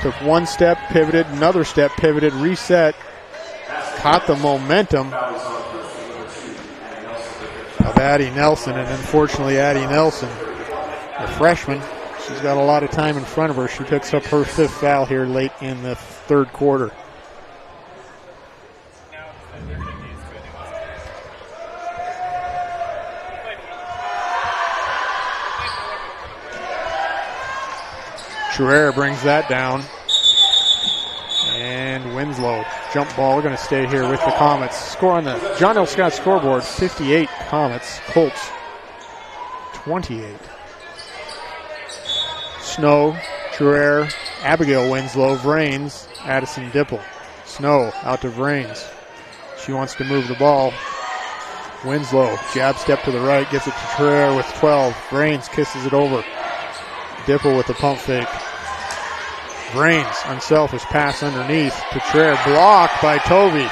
Took one step, pivoted, another step, pivoted, reset. Caught the momentum of Addie Nelson. And unfortunately, Addie Nelson, a freshman, she's got a lot of time in front of her. She picks up her 5th foul here late in the third quarter. Traer brings that down. And Winslow, jump ball, going to stay here with the Comets. Score on the John L. Scott scoreboard, 58 Comets, Colts 28. Snow Truer, Abigail Winslow, Vrains, Addison Dipple. Snow out to Vrains. She wants to move the ball. Winslow, jab step to the right, gets it to Truer with 12. Vrains kisses it over. Dipple with the pump fake. Vrains, unselfish pass underneath to Truer, blocked by Tovey.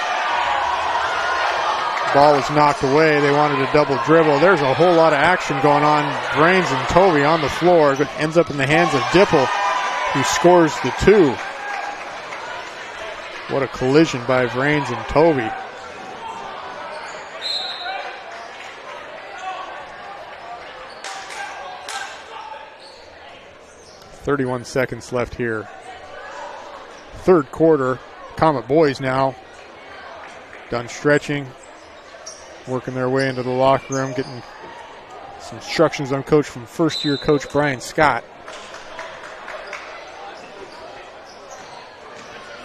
Ball was knocked away. They wanted a double dribble. There's a whole lot of action going on. Vrains and Tovey on the floor. It ends up in the hands of Dipple, who scores the 2. What a collision by Vrains and Tovey. .31 seconds left here. Third quarter. Comet boys now done stretching, working their way into the locker room, getting some instructions on coach from first-year coach Brian Scott.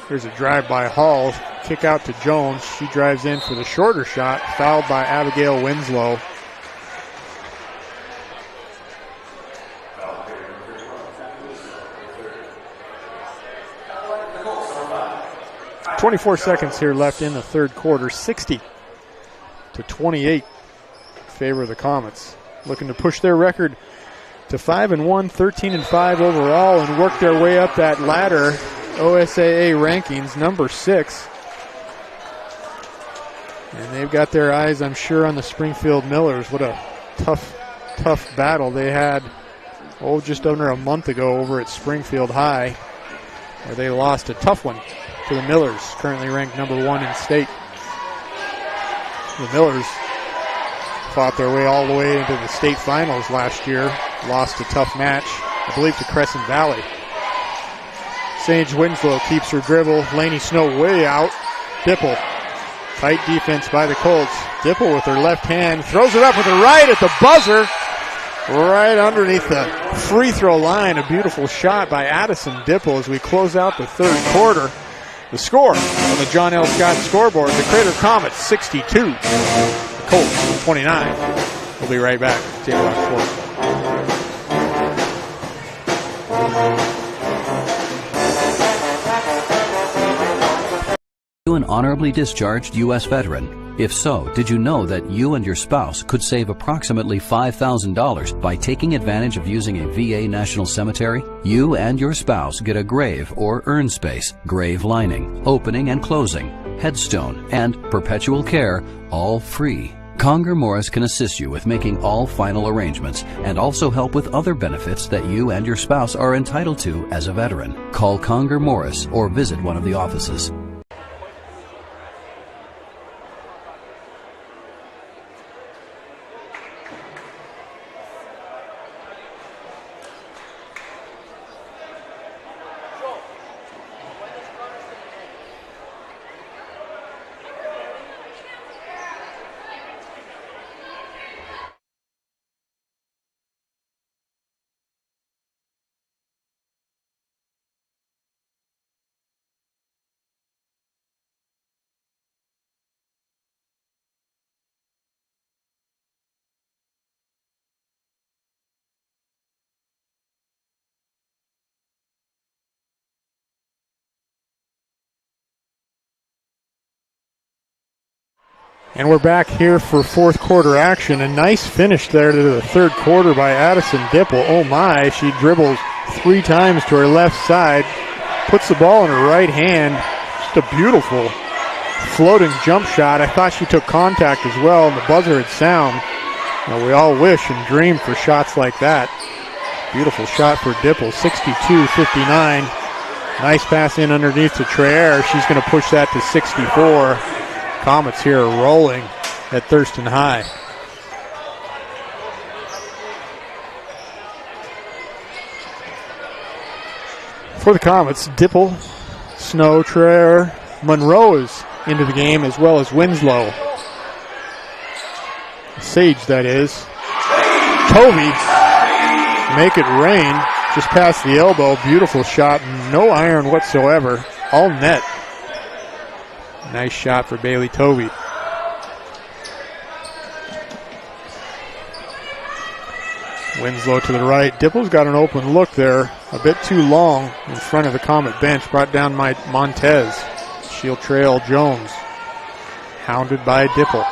Here's a drive by Hall, kick out to Jones. She drives in for the shorter shot, fouled by Abigail Winslow. .24 seconds here left in the third quarter. 60-28 in favor of the Comets. Looking to push their record to 5-1, 13-5 overall, and work their way up that ladder. OSAA rankings, number 6. And they've got their eyes, I'm sure, on the Springfield Millers. What a tough battle they had, just under a month ago over at Springfield High, where they lost a tough one to the Millers, currently ranked number 1 in state. The Millers fought their way all the way into the state finals last year, lost a tough match, I believe, to Crescent Valley. Sage Winslow keeps her dribble. Laney Snow way out. Dipple. Tight defense by the Colts. Dipple with her left hand. Throws it up with her right at the buzzer. Right underneath the free throw line. A beautiful shot by Addison Dipple as we close out the third quarter. The score on the John L. Scott scoreboard. The Crater Comets 62. The Colts 29. We'll be right back. Table Rock Sports. You an honorably discharged U.S. veteran? If so, did you know that you and your spouse could save approximately $5,000 by taking advantage of using a VA National Cemetery? You and your spouse get a grave or urn space, grave lining, opening and closing, headstone, and perpetual care, all free. Conger Morris can assist you with making all final arrangements and also help with other benefits that you and your spouse are entitled to as a veteran. Call Conger Morris or visit one of the offices. And we're back here for fourth quarter action. A nice finish there to the third quarter by Addison Dipple. Oh my, she dribbles 3 times to her left side, puts the ball in her right hand. Just a beautiful floating jump shot. I thought she took contact as well, and the buzzer had sound. Now, we all wish and dream for shots like that. Beautiful shot for Dipple, 62-59. Nice pass in underneath to Traer. She's going to push that to 64. Comets here rolling at Thurston High. For the Comets, Dipple, Snow, Traer, Monroe is into the game, as well as Winslow. Sage, that is. Tovey, make it rain, just past the elbow. Beautiful shot, no iron whatsoever, all net. Nice shot for Bailey Tovey. Winslow to the right. Dipple's got an open look there. A bit too long in front of the Comet bench. Brought down by Montez. She'll trail Jones. Hounded by Dipple.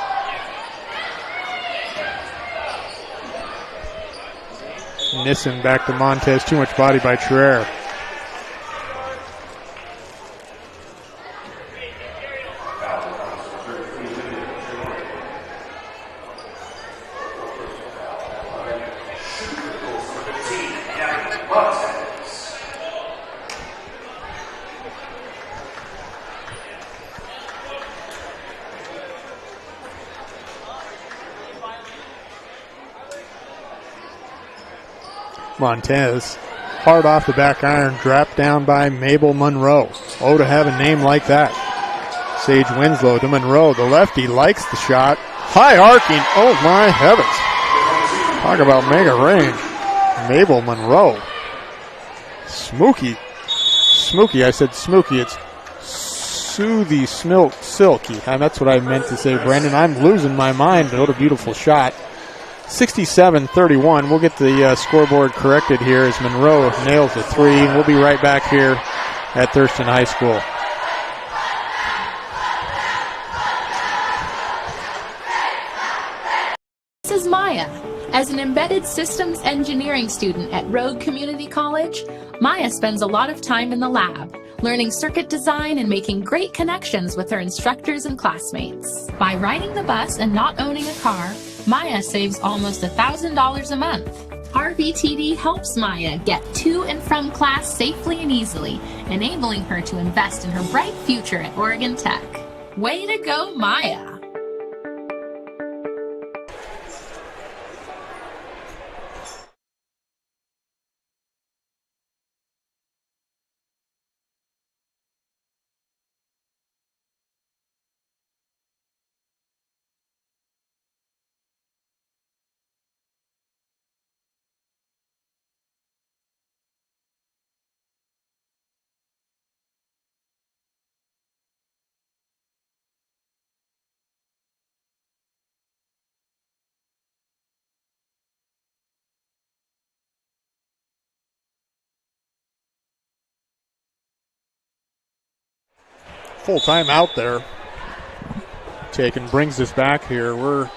Nissen back to Montez. Too much body by Traer. Montez, hard off the back iron, dropped down by Mabel Monroe. Oh, to have a name like that. Sage Winslow to Monroe. The lefty likes the shot. High arcing. Oh, my heavens. Talk about mega range. Mabel Monroe. Smokey. I said smokey. It's soothy, silky. And that's what I meant to say, Brendan. I'm losing my mind. What a beautiful shot. 67-31. We'll get the scoreboard corrected here as Monroe nails the three. We'll be right back here at Thurston High School. This is Maya. As an embedded systems engineering student at Rogue Community College, Maya spends a lot of time in the lab, learning circuit design and making great connections with her instructors and classmates. By riding the bus and not owning a car, Maya saves almost $1,000 a month. RVTD helps Maya get to and from class safely and easily, enabling her to invest in her bright future at Oregon Tech. Way to go, Maya! Full time out there. Taken, brings us back here. We're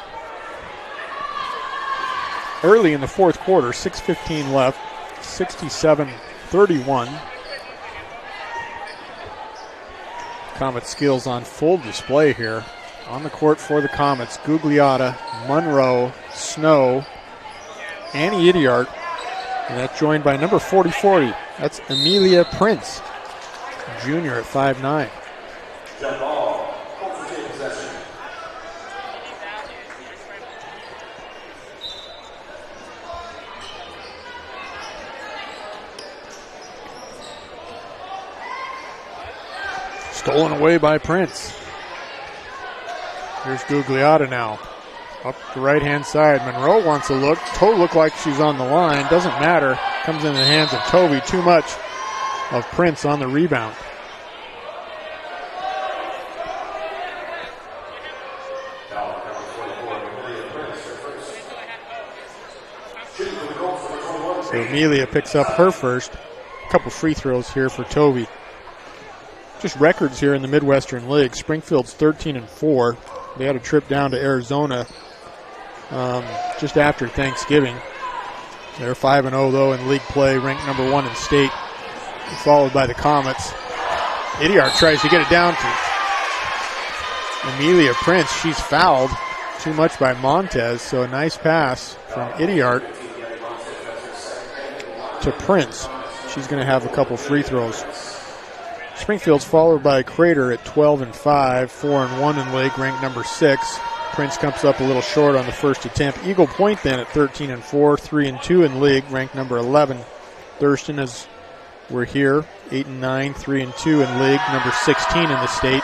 early in the fourth quarter, 6:15 left, 67-31. Comet skills on full display here. On the court for the Comets, Gugliotta, Monroe, Snow, Annie Idiart, and that's joined by number 40. That's Amelia Prince, junior at 5'9". Jump ball. Colts take possession. Stolen away by Prince. Here's Gugliotta now. Up the right-hand side. Monroe wants a look. Toe looked like she's on the line. Doesn't matter. Comes in the hands of Toby. Too much of Prince on the rebound. So Amelia picks up her first. A couple free throws here for Toby. Just records here in the Midwestern League. Springfield's 13-4. They had a trip down to Arizona just after Thanksgiving. They're 5-0 though in league play, ranked number 1 in state, followed by the Comets. Idiart tries to get it down to Amelia Prince. She's fouled too much by Montez, so a nice pass from Idiart to Prince. She's going to have a couple free throws. Springfield's followed by Crater at 12-5, 4-1 in league, ranked number 6. Prince comes up a little short on the first attempt. Eagle Point then at 13-4, 3-2 in league, ranked number 11. Thurston, as we're here, 8-9, 3-2 in league, number 16 in the state.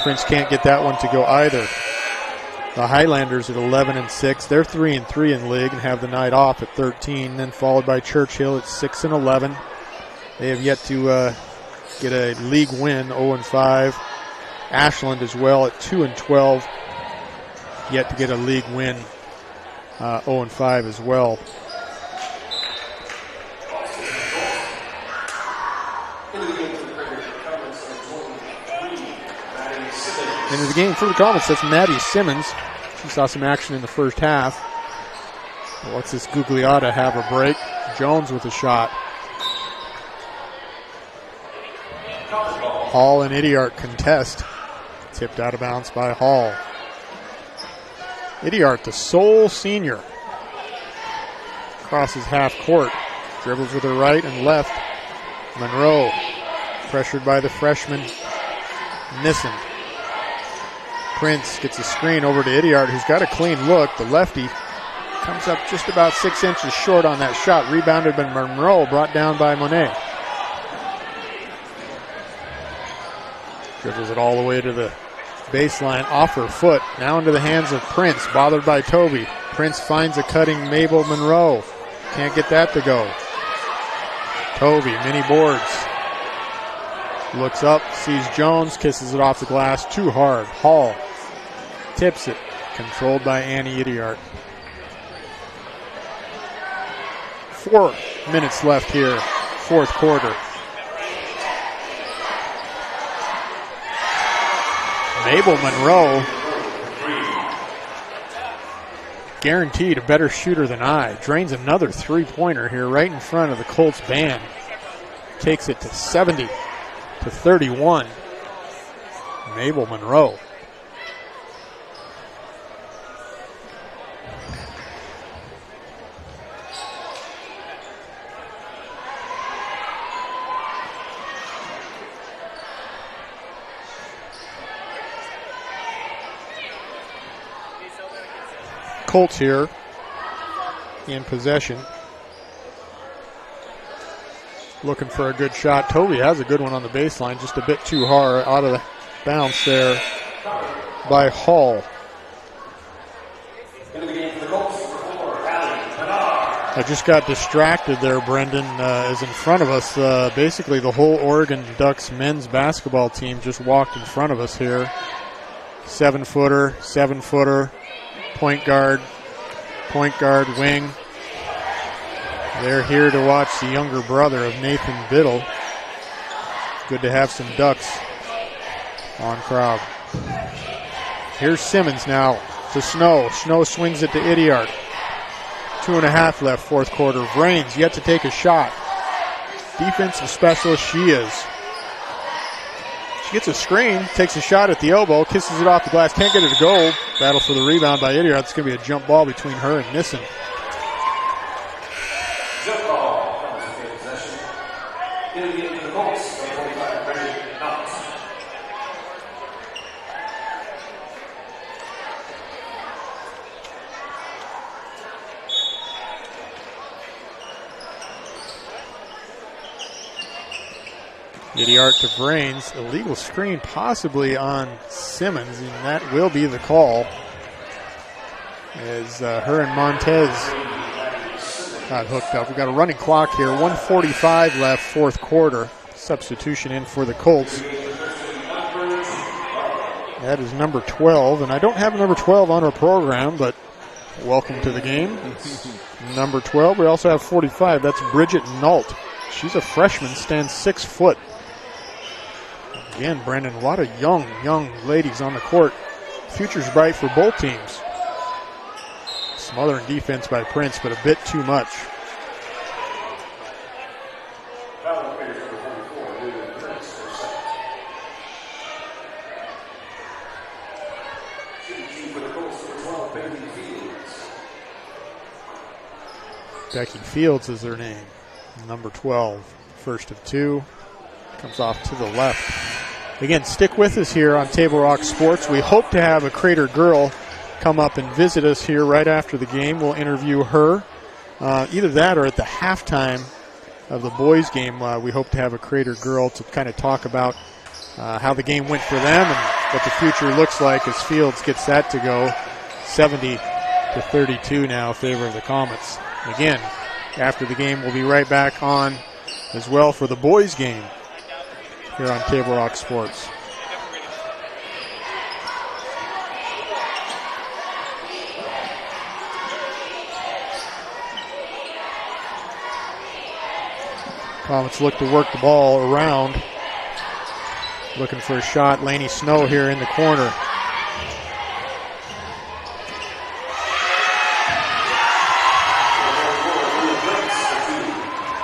Prince can't get that one to go either. The Highlanders at 11-6, they're 3-3 in league and have the night off at 13. Then followed by Churchill at 6-11. They have yet to get a league win, 0-5. Ashland as well at 2-12, yet to get a league win, 0-5 as well. Into the game for the Comets, that's Maddie Simmons. She saw some action in the first half. Alexis Gugliotta have a break. Jones with a shot. Hall and Idiart contest. Tipped out of bounds by Hall. Idiart, the sole senior. Crosses half court. Dribbles with her right and left. Monroe pressured by the freshman Nissen. Prince gets a screen over to Idiart, who's got a clean look. The lefty comes up just about 6 inches short on that shot. Rebounded by Monroe, brought down by Monet. Dribbles it all the way to the baseline, off her foot. Now into the hands of Prince, bothered by Toby. Prince finds a cutting Mabel Monroe. Can't get that to go. Toby, mini boards. Looks up, sees Jones, kisses it off the glass, too hard. Hall tips it, controlled by Annie Idiart. 4 minutes left here, fourth quarter. Mabel Monroe, guaranteed a better shooter than I. Drains another three-pointer here right in front of the Colts band. Takes it to 70-31. Mabel Monroe. Colts here in possession. Looking for a good shot. Toby has a good one on the baseline, just a bit too hard, out of the bounce there by Hall. I just got distracted there, Brendan, is in front of us. Basically the whole Oregon Ducks men's basketball team just walked in front of us here. 7-footer, point guard, wing. They're here to watch the younger brother of Nathan Biddle. Good to have some Ducks on crowd. Here's Simmons now to Snow. Snow swings it to Idiart. 2.5 left, fourth quarter. Vrains yet to take a shot. Defensive specialist she is. She gets a screen, takes a shot at the elbow, kisses it off the glass, can't get it to go. Battle for the rebound by Idiart. It's going to be a jump ball between her and Nissen. Jump ball comes to take possession. It'll get to the Colts. 45 Bridget Knox. Idiart to Vrains. Illegal screen possibly on Simmons, and that will be the call. As her and Montez got hooked up. We've got a running clock here. 1:45 left, fourth quarter. Substitution in for the Colts. That is number 12, and I don't have number 12 on our program, but welcome to the game. Number 12. We also have 45. That's Bridget Nault. She's a freshman, stands 6 foot. Again, Brendan, a lot of young ladies on the court. Future's bright for both teams. Smothering defense by Prince, but a bit too much. Becky Fields is her name. Number 12, first of 2. Comes off to the left. Again, stick with us here on Table Rock Sports. We hope to have a Crater girl come up and visit us here right after the game. We'll interview her. Either that or at the halftime of the boys' game, we hope to have a Crater girl to kind of talk about how the game went for them and what the future looks like as Fields gets that to go. 70-32 now in favor of the Comets. Again, after the game, we'll be right back on as well for the boys' game here on Table Rock Sports. Comets look to work the ball around. looking for a shot. Laney Snow here in the corner.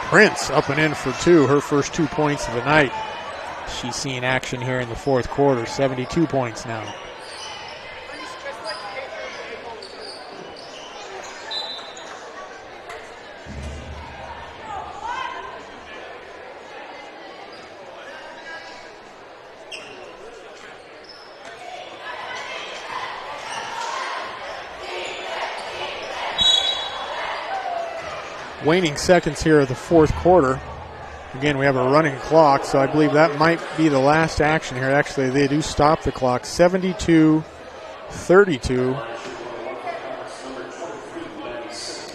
Prince up and in for two, her first 2 points of the night. She's seeing action here in the fourth quarter, 72 points now. Waning seconds here of the fourth quarter. Again, we have a running clock, so I believe that might be the last action here. Actually, they do stop the clock. 72-32.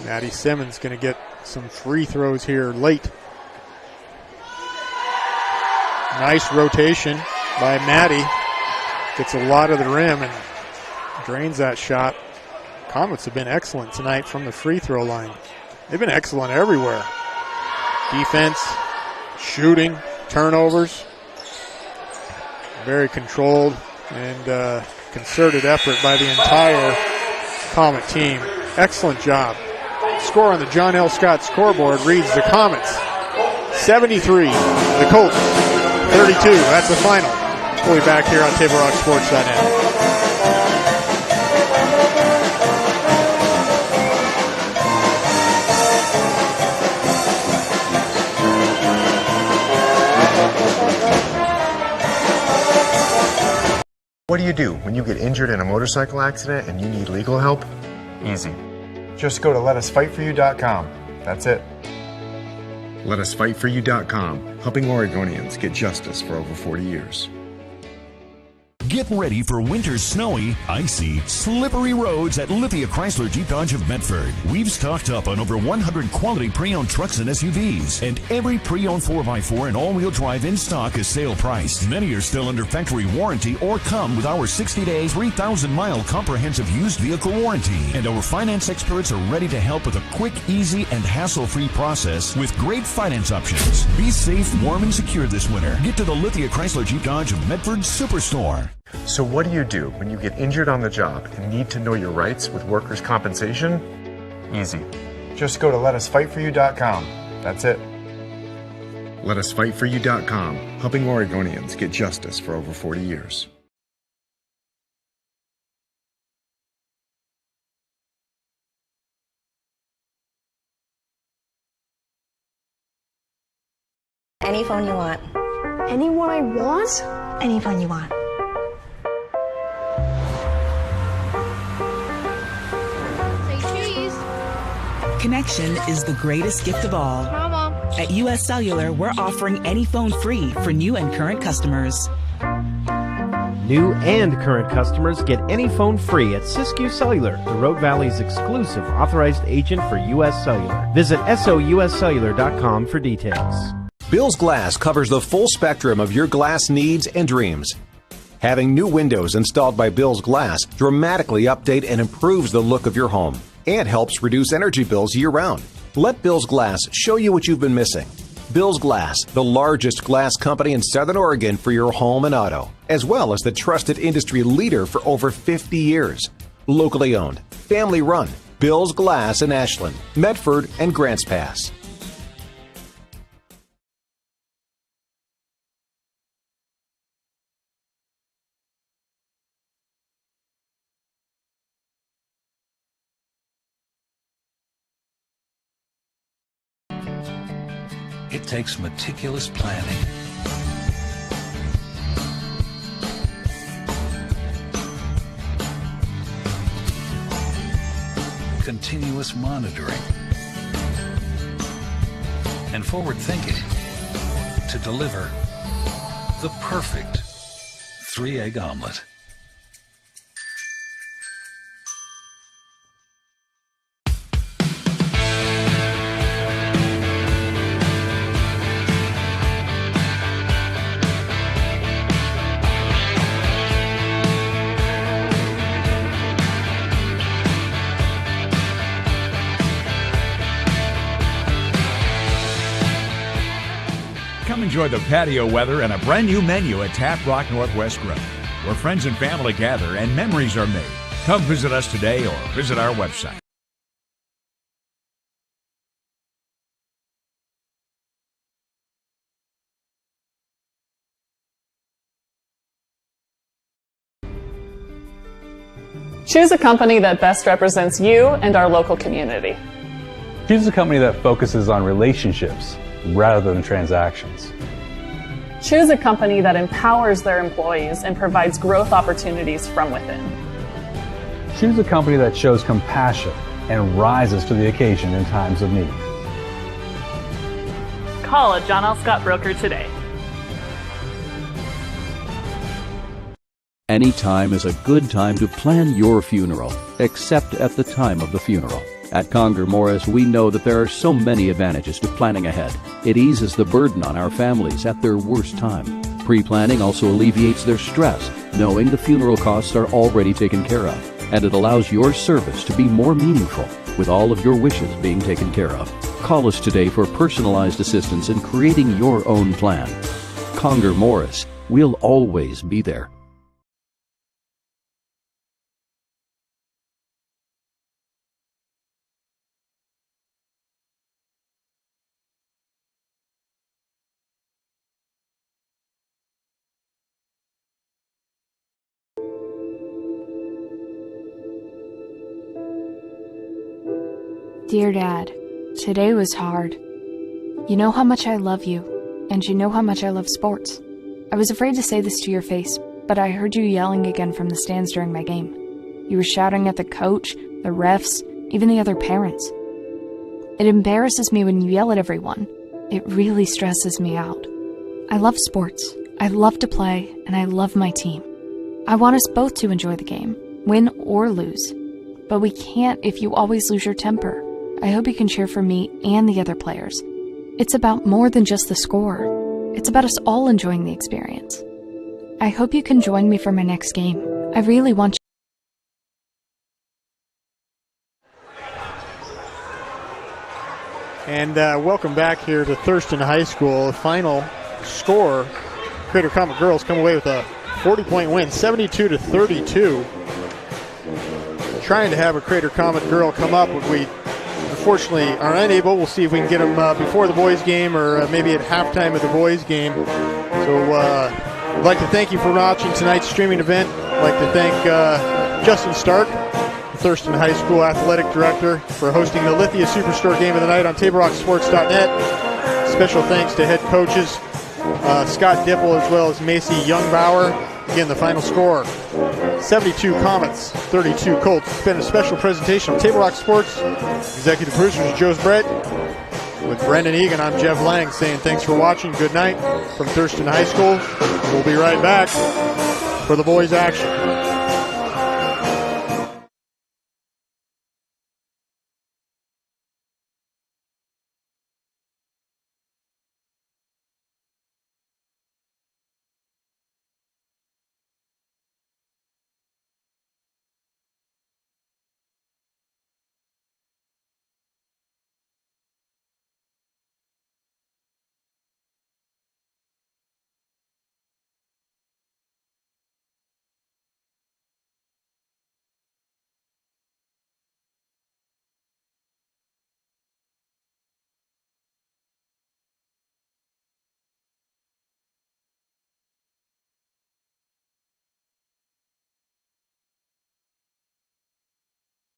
Maddie Simmons going to get some free throws here late. Nice rotation by Maddie. Gets a lot of the rim and drains that shot. Comets have been excellent tonight from the free throw line. They've been excellent everywhere. Defense, shooting, turnovers. Very controlled and concerted effort by the entire Comet team. Excellent job. Score on the John L. Scott scoreboard reads the Comets 73, the Colts 32. That's the final. We'll be back here on TableRockSports.net. What do you do when you get injured in a motorcycle accident and you need legal help? Easy. Just go to letusfightforyou.com. That's it. Letusfightforyou.com, helping Oregonians get justice for over 40 years. Get ready for winter's snowy, icy, slippery roads at Lithia Chrysler Jeep Dodge of Medford. We've stocked up on over 100 quality pre-owned trucks and SUVs, and every pre-owned 4x4 and all-wheel drive in stock is sale priced. Many are still under factory warranty or come with our 60-day, 3,000-mile comprehensive used vehicle warranty. And our finance experts are ready to help with a quick, easy, and hassle-free process with great finance options. Be safe, warm, and secure this winter. Get to the Lithia Chrysler Jeep Dodge of Medford Superstore. So what do you do when you get injured on the job and need to know your rights with workers' compensation? Easy. Just go to letusfightforyou.com. That's it. Letusfightforyou.com, helping Oregonians get justice for over 40 years. Any phone you want. Any one I want? Any phone you want. Connection is the greatest gift of all. Mama. At US Cellular, we're offering any phone free for new and current customers. New and current customers get any phone free at Siskiyou Cellular, the Rogue Valley's exclusive authorized agent for US Cellular. Visit souscellular.com for details. Bill's Glass covers the full spectrum of your glass needs and dreams. Having new windows installed by Bill's Glass dramatically update and improves the look of your home and helps reduce energy bills year-round. Let Bill's Glass show you what you've been missing. Bill's Glass, the largest glass company in Southern Oregon for your home and auto, as well as the trusted industry leader for over 50 years. Locally owned, family run, Bill's Glass in Ashland, Medford, and Grants Pass. It takes meticulous planning, continuous monitoring, and forward thinking to deliver the perfect 3-egg omelet. enjoy the patio weather and a brand new menu at Tap Rock Northwest Grill, where friends and family gather and memories are made. Come visit us today or visit our website. Choose a company that best represents you and our local community. Choose a company that focuses on relationships rather than transactions. Choose a company that empowers their employees and provides growth opportunities from within. Choose a company that shows compassion and rises to the occasion in times of need. Call a John L. Scott broker today. Any time is a good time to plan your funeral, except at the time of the funeral. At Conger Morris, we know that there are so many advantages to planning ahead. It eases the burden on our families at their worst time. Pre-planning also alleviates their stress, knowing the funeral costs are already taken care of. And it allows your service to be more meaningful, with all of your wishes being taken care of. Call us today for personalized assistance in creating your own plan. Conger Morris, we'll always be there. Dear Dad, today was hard. You know how much I love you, and you know how much I love sports. I was afraid to say this to your face, but I heard you yelling again from the stands during my game. You were shouting at the coach, the refs, even the other parents. It embarrasses me when you yell at everyone. It really stresses me out. I love sports, I love to play, and I love my team. I want us both to enjoy the game, win or lose. But we can't if you always lose your temper. I hope you can cheer for me and the other players. It's about more than just the score. It's about us all enjoying the experience. I hope you can join me for my next game. I really want you. And welcome back here to Thurston High School. The final score, Crater Comet girls come away with a 40-point win, 72-32. Trying to have a Crater Comet girl come up, but we unfortunately are unable. We'll see if we can get them before the boys' game or maybe at halftime of the boys' game. So I'd like to thank you for watching tonight's streaming event. I'd like to thank Justin Stark, the Thurston High School Athletic Director, for hosting the Lithia Superstore Game of the Night on TableRockSports.net. Special thanks to head coaches Scott Dipple as well as Macy Youngbauer. Again, the final score, 72 Comets, 32 Colts. It's been a special presentation on Table Rock Sports. Executive producers Joe Brett. With Brendan Egan, I'm Jeff Lang saying thanks for watching. Good night from Thurston High School. We'll be right back for the boys' action.